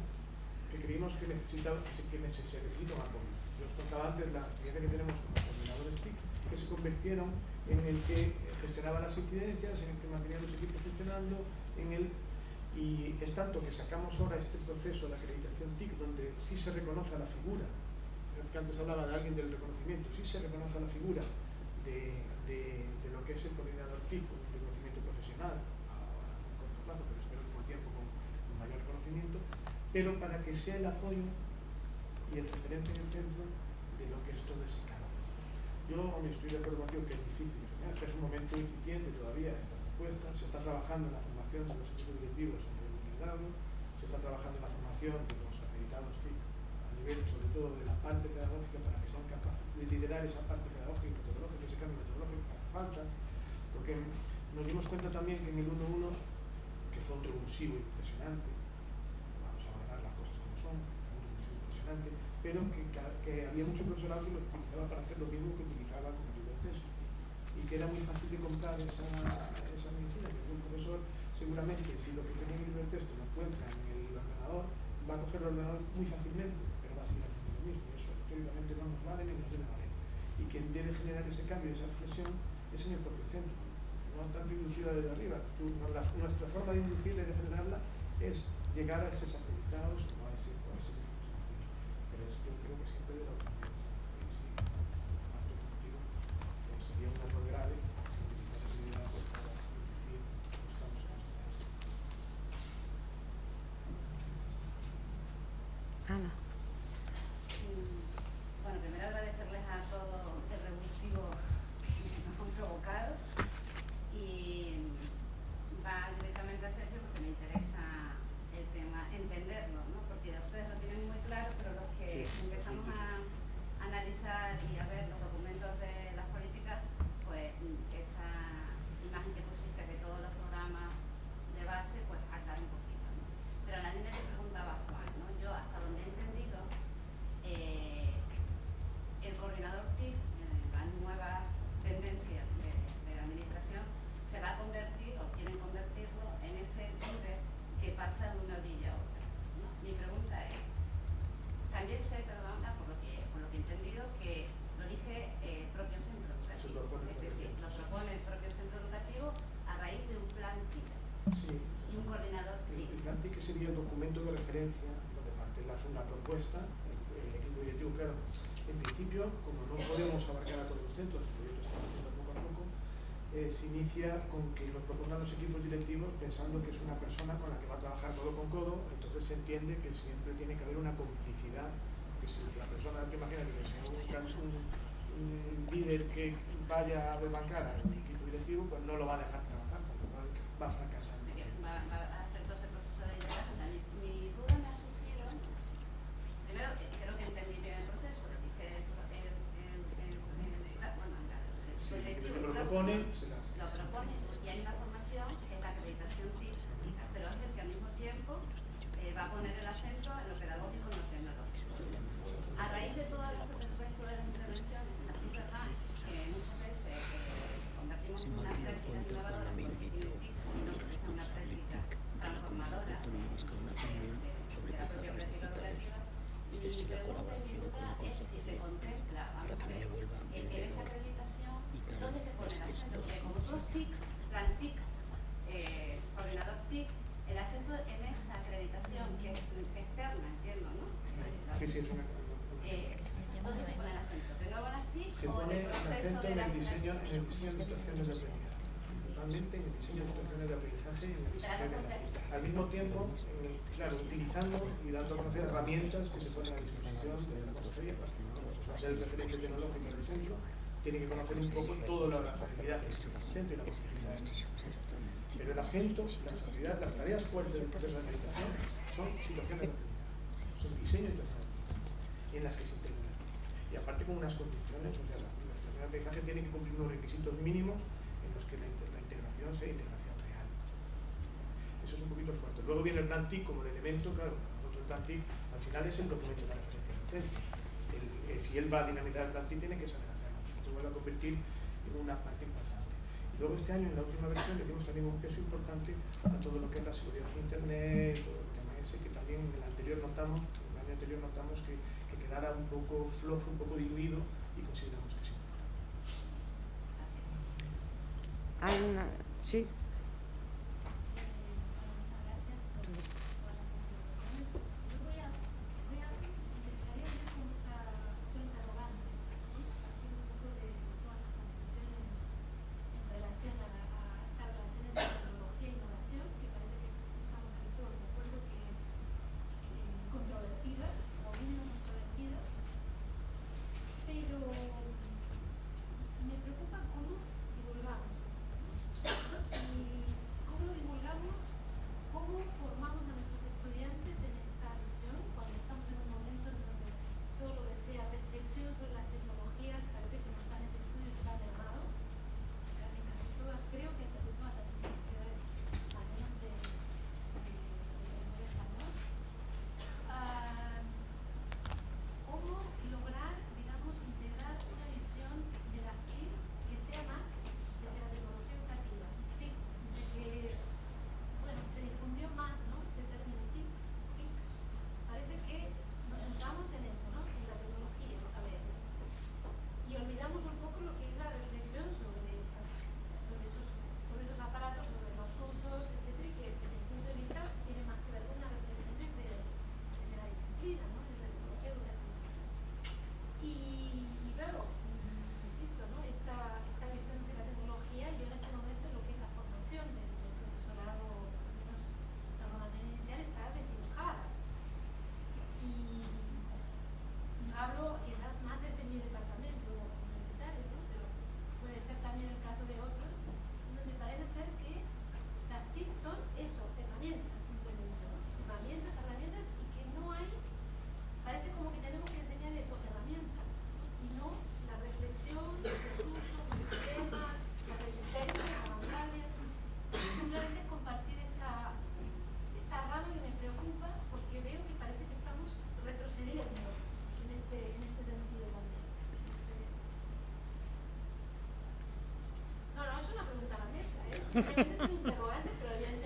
que creímos que se necesita un apoyo. Yo os contaba antes la experiencia que tenemos con los coordinadores TIC, que se convirtieron en el que gestionaba las incidencias, en el que mantenía los equipos funcionando, y es tanto que sacamos ahora este proceso de acreditación TIC, donde sí se reconoce a la figura, que antes hablaba de alguien del reconocimiento, sí se reconoce a la figura de lo que es el coordinador TIC, un reconocimiento profesional, a corto plazo, pero espero que con tiempo, con mayor reconocimiento, pero para que sea el apoyo y el referente en el centro de lo que es todo ese campo. Yo estoy de acuerdo contigo que es difícil, este es un momento incipiente todavía esta propuesta, se está trabajando en la formación de los equipos directivos a nivel de grado, se está trabajando en la formación de los acreditados TIC a nivel sobre todo de la parte pedagógica para que sean capaces de liderar esa parte pedagógica y metodológica, ese cambio metodológico que hace falta, porque nos dimos cuenta también que en el 1-1, que fue un revulsivo impresionante, vamos a valorar las cosas como son, fue un revulsivo impresionante, pero que había mucho profesorado que lo utilizaba para hacer lo mismo que utilizaba como libro de texto y que era muy fácil de comprar esa medicina, que un profesor seguramente si lo que tenía en el libro de texto lo encuentra en el ordenador, va a coger el ordenador muy fácilmente, pero va a seguir haciendo lo mismo, y eso teóricamente no nos vale ni nos debe valer. Y quien debe generar ese cambio, esa reflexión, es en el propio centro, no tanto inducida desde arriba. Nuestra forma de inducir y de generarla es llegar a esos acreditados o a ese tipo. Pero yo creo que siempre de la opinión sería un error grave utilizar ese liderazgo para inducir los cambios en la sociedad. Ana. Bueno, primero agradecerles a todos el revulsivo que nos han provocado y va directamente a Sergio porque me interesa el tema, entenderlo, ¿no? Porque ustedes lo tienen muy claro, pero los que empezamos a analizar y a ver los documentos de las políticas, pues esa imagen que pusiste de todos los programas de base, pues aclara un poquito, ¿no? Pero la línea que preguntaba Juan, ¿no? Yo hasta donde he entendido, el coordinador TIC, la nueva tendencia de la administración, se va a convertir, o quieren convertirlo, en ese líder que pasa de una orilla a otra, ¿no? Mi pregunta es, también sé, perdona, por lo que he entendido, que lo elige el propio centro educativo, es decir, lo propone el propio centro educativo a raíz de un plan TIC y un coordinador TIC. El plan TIC sería el documento de referencia donde parte la propuesta, el equipo directivo, claro. En principio, como no podemos abarcar a todos los centros, el proyecto está haciendo poco a poco, se inicia con que lo propongan los equipos directivos pensando que es una persona con la que va a trabajar codo con codo, entonces se entiende que siempre tiene que haber una complicidad, que si la persona, te imaginas que sea un líder que vaya a desbancar al equipo directivo, pues no lo va a dejar trabajar, con lo cual va a fracasar. Va a hacer todo ese proceso de liderazgo. Mi duda me ha surgido, primero, creo que entendí bien el proceso, dije, Lo propone y hay una formación que es la acreditación TIC, pero es el que al mismo tiempo va a poner el acento en lo pedagógico y en lo tecnológico. A raíz de todo el resto de las intervenciones, es verdad que muchas veces convertimos en una práctica innovadora porque tiene TIC y no porque sea una práctica transformadora de la propia práctica educativa. Mi pregunta y mi duda es si se contempla, vamos a ver, en esa acreditación, ¿dónde se pone el acento? Porque como todos TIC, plan TIC, coordinador TIC, el acento en esa acreditación que es externa, entiendo, ¿no? Sí, es una. ¿Dónde se pone el acento? ¿De nuevo en las TIC Se o pone en el el proceso acento de en la el diseño de situaciones de aprendizaje, principalmente en el diseño de situaciones de aprendizaje y en el diseño de la TIC. Al mismo tiempo, claro, utilizando y dando a conocer herramientas que se ponen a disposición de la consejería, para ser el referente tecnológico del centro, tiene que conocer un poco toda la habilidad que existe en el centro y la complejidad de esto. Pero el acento, las tareas fuertes del proceso de acreditación son situaciones de aprendizaje, son diseño y aprendizaje, en las que se integra. Y aparte con unas condiciones, o sea, la situación de aprendizaje tiene que cumplir unos requisitos mínimos en pues que la integración sea integración real. Eso es un poquito fuerte. Luego viene el plan TIC como el elemento, claro, nosotros el plan TIC al final es el documento de referencia del centro. Si él va a dinamizar el plan TIC, tiene que saber hacerlo. Esto vuelve a convertir en una parte importante. Y luego este año, en la última versión, le dimos también un peso importante a todo lo que es la seguridad de Internet, todo el tema ese que también en el año anterior notamos que quedara un poco flojo, un poco diluido, y consideramos que es importante. Hay una... Sí.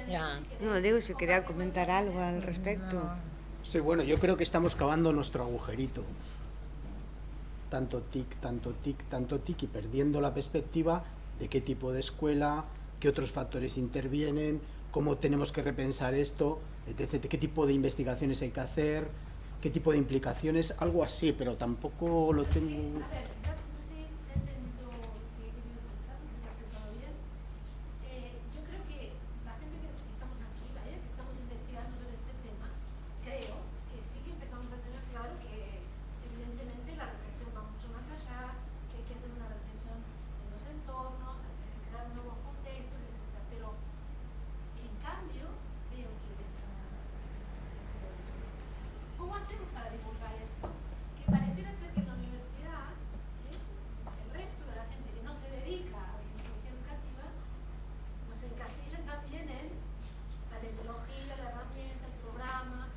Ya. No, digo, si quería comentar algo al respecto. Sí, bueno, yo creo que estamos cavando nuestro agujerito. Tanto TIC, y perdiendo la perspectiva de qué tipo de escuela, qué otros factores intervienen, cómo tenemos que repensar esto, etc., qué tipo de investigaciones hay que hacer, qué tipo de implicaciones, algo así, pero tampoco lo tengo... A ver, quizás no sé si se ha entendido lo que he querido expresar, no sé si lo he expresado bien. Yo creo que la gente que estamos aquí, ¿vale?, que estamos investigando sobre este tema, creo que sí que empezamos a tener claro que evidentemente la reflexión va mucho más allá, que hay que hacer una reflexión en los entornos, hay que crear nuevos contextos, etc. Pero en cambio, creo que ¿cómo hacemos para divulgar esto? Que pareciera ser que en la universidad, el resto de la gente que no se dedica a la tecnología educativa, nos encasillan también en la tecnología, la herramienta, el programa,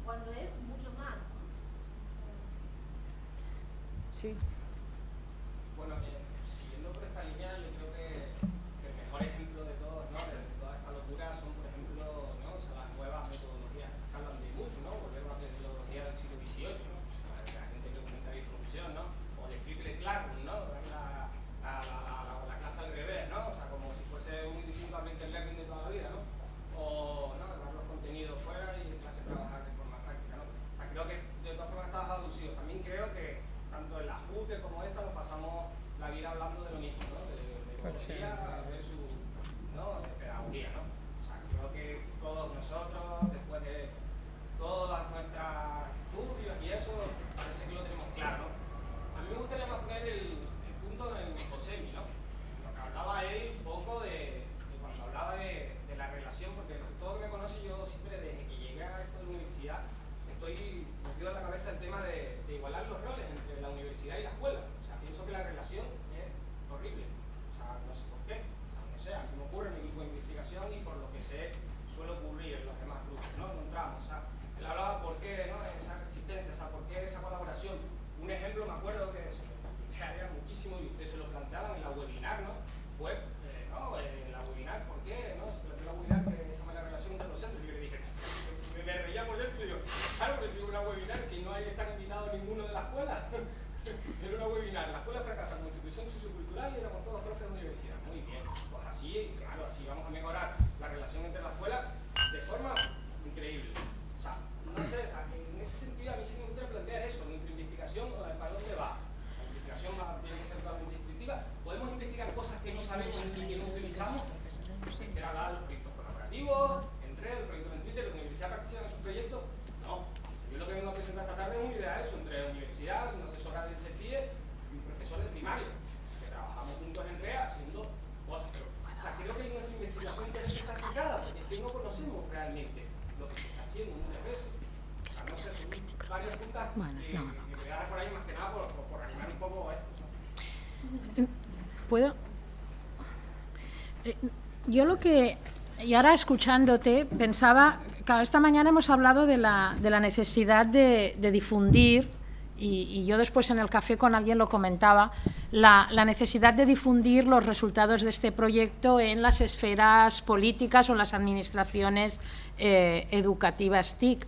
cuando es mucho más, ¿no? Sí. Bueno, siguiendo por esta línea, yo creo que el mejor ejemplo de todos, ¿no?, de toda esta locura son, por ejemplo, ¿no?, o sea, las nuevas metodologías que hablan de mucho, ¿no?, volver a la metodología del siglo XVIII, ¿no?, o sea, de la gente que comenta disrupción, ¿no?, o de Flip Classroom, ¿no?, la clase al revés, ¿no?, o sea, como si fuese muy distinto al LinkedIn Learning de toda la vida, ¿no?, o, ¿no?, dar los contenidos fuera y en clase trabajar de forma práctica, ¿no? O sea, creo que de todas formas estabas aducido. También creo que tanto en la JUTE como esta nos pasamos la vida hablando de lo mismo, ¿no?, de pedagogía versus, ¿no?, de pedagogía, ¿no? O sea, creo que todos nosotros, después de todas nuestras estudios y eso, parece que lo tenemos claro, ¿no? A mí me gustaría más poner el punto en Josemi, ¿no? Lo que hablaba él un poco de cuando hablaba de la relación, porque todo lo que me conoce, yo siempre desde que llegué a esto de la universidad estoy metido en la cabeza el tema de igualar los roles entre la universidad y la escuela. O sea, pienso que la relación es horrible. O sea, no sé, sabemos ni que no utilizamos, que era hablar de los proyectos colaborativos, en red, los proyectos en Twitter, la universidad participa en sus proyectos. No, yo lo que vengo a presentar esta tarde es una idea de eso, entre la universidad, una asesora del CEFIE y un profesor de primaria, que trabajamos juntos en red haciendo cosas. Pero, o sea, creo que nuestra investigación ya está secada, porque es que no conocemos realmente lo que se está haciendo muchas veces. O sea, no sé, son varias puntas que voy a dar por ahí más que nada por animar un poco esto. ¿Puedo? Yo lo que, y ahora escuchándote, pensaba, claro, esta mañana hemos hablado de la necesidad de difundir, y yo después en el café con alguien lo comentaba, la necesidad de difundir los resultados de este proyecto en las esferas políticas o en las administraciones educativas TIC.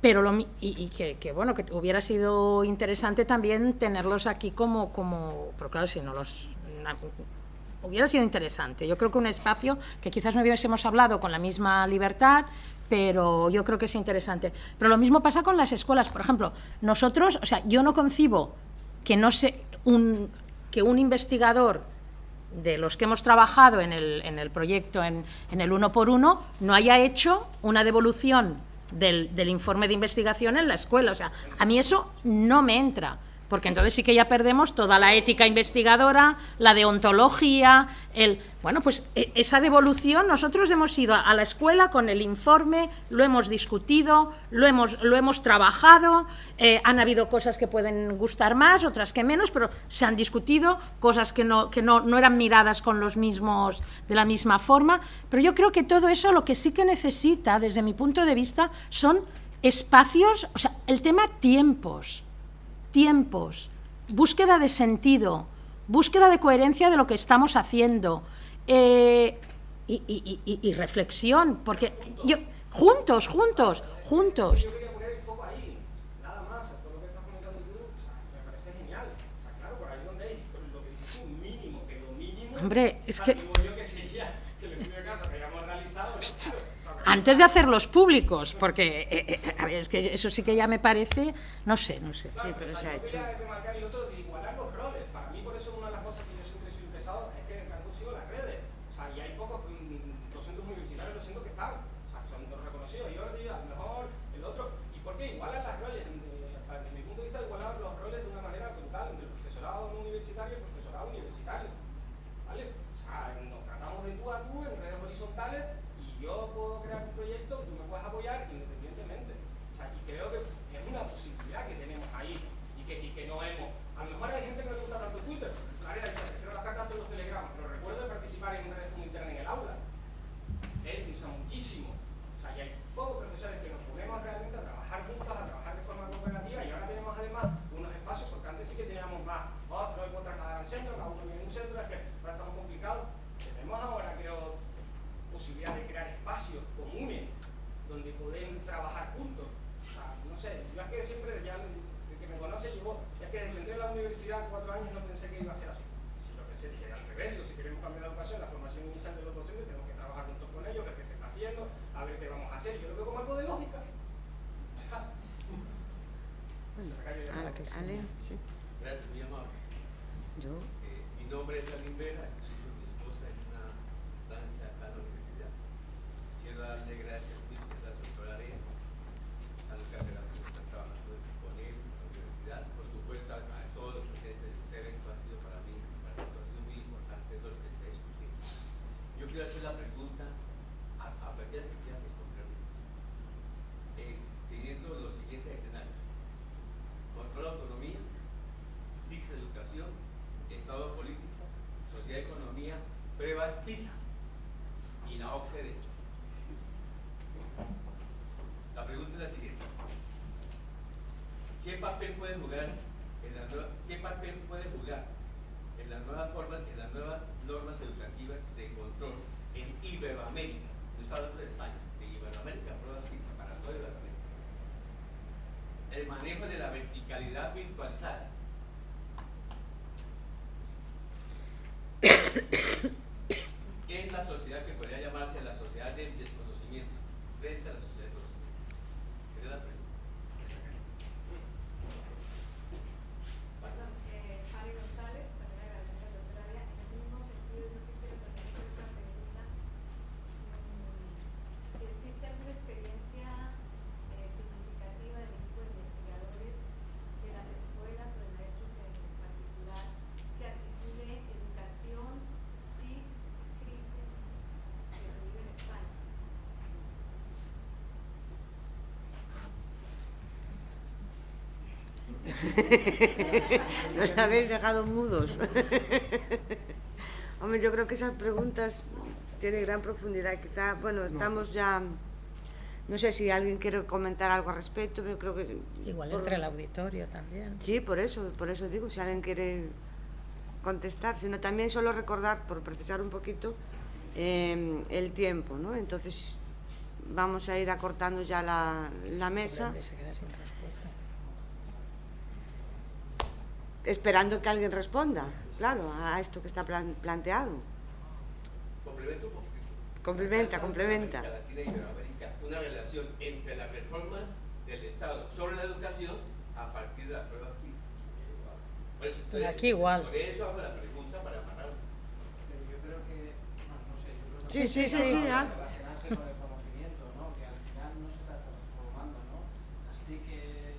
Pero que bueno, que hubiera sido interesante también tenerlos aquí como pero claro, si no los... Hubiera sido interesante. Yo creo que un espacio que quizás no hubiésemos hablado con la misma libertad, pero yo creo que es interesante. Pero lo mismo pasa con las escuelas. Por ejemplo, nosotros, o sea, yo no concibo que que un investigador de los que hemos trabajado en el proyecto, en el 1×1, no haya hecho una devolución del informe de investigación en la escuela. O sea, a mí eso no me entra, porque entonces sí que ya perdemos toda la ética investigadora, la deontología, bueno, pues esa devolución, nosotros hemos ido a la escuela con el informe, lo hemos discutido, lo hemos trabajado, han habido cosas que pueden gustar más, otras que menos, pero se han discutido, cosas que no eran miradas con los mismos, de la misma forma, pero yo creo que todo eso lo que sí que necesita, desde mi punto de vista, son espacios, o sea, el tema tiempos, búsqueda de sentido, búsqueda de coherencia de lo que estamos haciendo y reflexión, porque juntos. Yo quería poner el foco ahí, nada más, todo lo que estás comentando tú, o sea, me parece genial. O sea, claro, por ahí donde hay, lo que dices tú, mínimo, que lo mínimo, hombre, es que... yo que sería, que el estudio de caso que hayamos realizado, antes de hacerlos públicos, porque a ver, es que eso sí que ya me parece, no sé. Claro, sí, pero se ha hecho. Yo quería remarcar el otro de igualar los roles. Para mí, por eso una de las cosas que yo siempre soy pesado es que han conseguido las redes. O sea, y hay pocos docentes universitarios, lo siento, que están. O sea, son reconocidos. Y ahora te digo, a lo mejor el otro. ¿Y por qué igualan las roles? Desde mi punto de vista, igualar los roles de una manera brutal entre el profesorado no universitario y el profesorado universitario. ¿Vale? O sea, nos tratamos de tú a tú en redes horizontales. Yo puedo crear un proyecto, tú me puedes apoyar independientemente. O sea, y creo que es una posibilidad que tenemos ahí y que no hemos... A lo mejor hay gente que no le gusta tanto Twitter. María dice, prefiero las cartas de los telegramas, pero recuerdo de participar en una red como interna en el aula. Él usa muchísimo. O sea, y hay pocos profesores que nos ponemos realmente a trabajar juntos, a trabajar de forma cooperativa, y ahora tenemos además unos espacios, porque antes sí que teníamos más, no hay que trasladar al centro, cada uno viene en un centro, es que ahora estamos complicados. Tenemos ahora, creo, posibilidad de crear espacios comunes donde podemos trabajar juntos. O sea, no sé, yo es que siempre, ya el que me conoce, es que desde que entré a la universidad 4 años no pensé que iba a ser así. Si lo pensé, dije al revés, si queremos cambiar la educación, la formación inicial de los docentes, tenemos que trabajar juntos con ellos, ver qué se está haciendo, a ver qué vamos a hacer. Yo lo veo como algo de lógica. O sea, Ale, sí. Gracias, muy amable. Yo. Mi nombre es Aline Vera, estoy con mi esposa en una estancia acá en la universidad. Quiero darle gracias a la doctora Area, a los catedráticos que están trabajando con él en la universidad, por supuesto a todos los presentes de este evento. Ha sido para mí ha sido muy importante eso lo que está discutiendo. Yo quiero hacer la pregunta a cualquiera que quiera responderme, teniendo los siguientes escenarios: control, autonomía, PICS, educación, Estado político, sociedad, economía, pruebas PISA y la OCDE. La pregunta es la siguiente: ¿qué papel puede jugar en las nuevas formas, en las nuevas normas educativas de control en Iberoamérica? No estoy hablando de España, de Iberoamérica, pruebas PISA para toda Iberoamérica. El manejo de la verticalidad virtualizada. En la sociedad que podría llamarse la sociedad del desconocimiento frente a la sociedad del conocimiento. Sería la pregunta. Fabio González, también agradecer a la doctora Area. En los últimos Nos habéis dejado mudos. Hombre, yo creo que esas preguntas tienen gran profundidad. Quizá, bueno, estamos ya... No sé si alguien quiere comentar algo al respecto, pero creo que... Igual entre el auditorio también. Sí, por eso digo, si alguien quiere contestar, sino también solo recordar, por precisar un poquito, el tiempo, ¿no? Entonces vamos a ir acortando ya la mesa, Se queda sin respuesta. esperando que alguien responda, claro, a esto que está planteado. Complemento un poquitito. Complementa. América Latina y Iberoamérica, una relación entre las reformas del Estado sobre la educación a partir de las pruebas PISA. Bueno, entonces, Aquí igual. Por eso hago la pregunta para amarrar. Pero yo creo que, no sé, yo creo que Sí, relacionarse con el conocimiento, ¿no? Que al final no se está transformando, ¿no? Así que,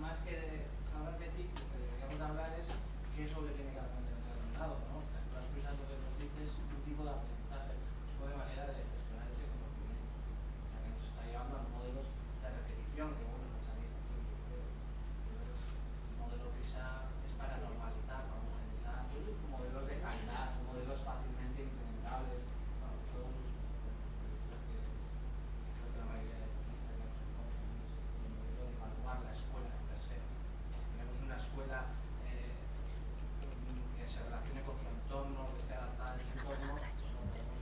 más que hablar de TIC, lo que deberíamos hablar es qué es lo que tiene que aprender el alumnado, ¿no? Las cosas lo que nos dice es un tipo de aprendizaje, es una manera de gestionar ese conocimiento. O sea, que nos está llevando a modelos de repetición que, bueno, han salido. Entonces, el modelo PISA es para normalizar, para homogeneizar, modelos de calidad, son modelos fácilmente implementables. Bueno, todos creo que la mayoría de nosotros estaríamos en contra de eso, el modelo de evaluar la escuela per se. Tenemos una escuela que se relacione con su entorno, que esté adaptada a ese entorno. No podemos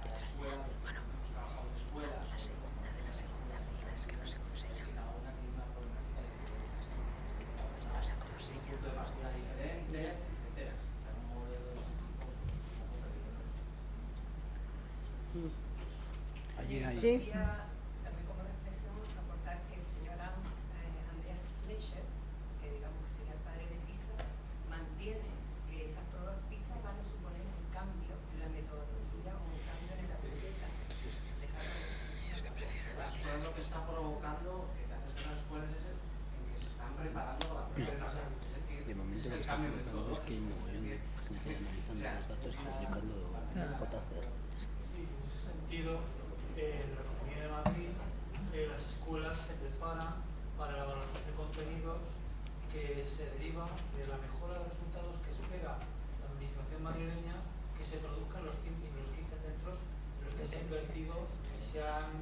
cada escuela, hemos trabajado en escuelas, la segunda fila, es que no sé cómo se llama. Cada una tiene una problemática diferente, un punto de partida diferente, etcétera. O sea, un modelo de ese tipo es una cosa diferente. Sí. Quería también como reflexión aportar que el señor Andreas Schleicher, que digamos que sería el padre de PISA, mantiene que esas pruebas PISA van a suponer un cambio en la metodología o un cambio en el aprendizaje. Las escuelas lo que está provocando que gracias a las escuelas es en que se están preparando para la prueba. Es decir, De momento es lo el que está cambio provocando es que hay un mogollón de gente analizando los datos y publicando JCR. Sí, en ese sentido, en la Comunidad de Madrid, las escuelas se preparan para la valoración de contenidos que se deriva de la mejora de resultados que espera la administración madrileña que se produzcan los 15 centros en los que se ha invertido y se han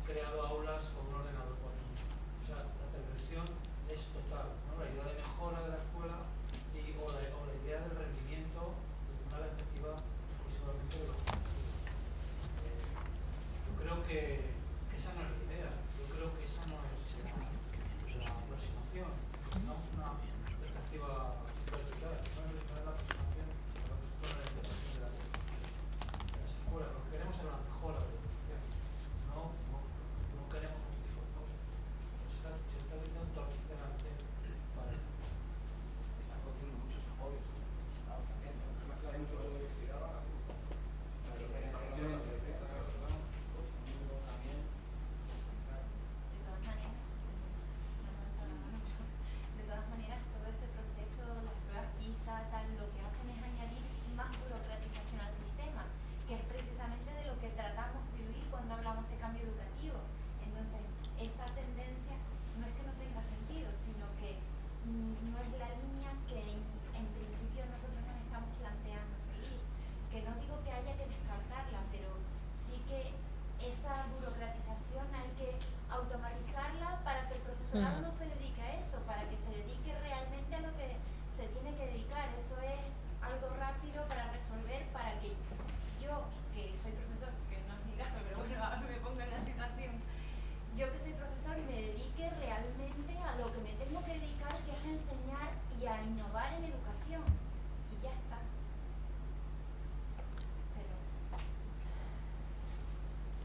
creado aulas con un ordenador por niño. O sea, la perversión es total, ¿no? La idea de mejora de la escuela o la idea del rendimiento de una perspectiva exclusivamente de los contenidos. Yo creo que esa no es la idea, yo creo que esa no es la aproximación, no una perspectiva vertical, no es la aproximación a lo que supone la integración de las escuelas. Lo que queremos es la mejora de la educación, no queremos otro tipo de cosas. Se está viendo torticeramente para esto. Están produciendo muchos apoyos en el Estado también, ¿no? La diferenciación entre defensa también. De todas maneras, todo ese proceso, las pruebas PISA, tal, lo que hacen es añadir más burocratización al sistema, que es precisamente de lo que tratamos de huir cuando hablamos de cambio educativo. Entonces, esa tendencia no es que no tenga sentido, sino que no es la línea que en principio nosotros nos estamos planteando seguir. Que no digo que haya que descartarla, pero sí que esa burocratización hay que automatizarla para que el profesorado no se dedique a eso, para que se dedique realmente a lo que se tiene que dedicar. Eso es algo rápido para resolver, para que yo, que soy profesor, que no es mi caso, pero bueno, ahora me pongo en la situación, yo que soy profesor me dedique realmente a lo que me tengo que dedicar, que es a enseñar y a innovar en educación. Y ya está.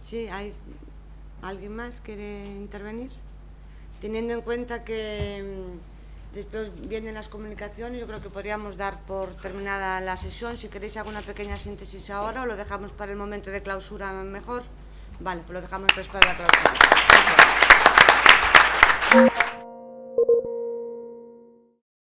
Sí, ¿alguien más quiere intervenir? Teniendo en cuenta que después vienen las comunicaciones, yo creo que podríamos dar por terminada la sesión. Si queréis hago una pequeña síntesis ahora o lo dejamos para el momento de clausura mejor. Vale, pues lo dejamos entonces para la clausura.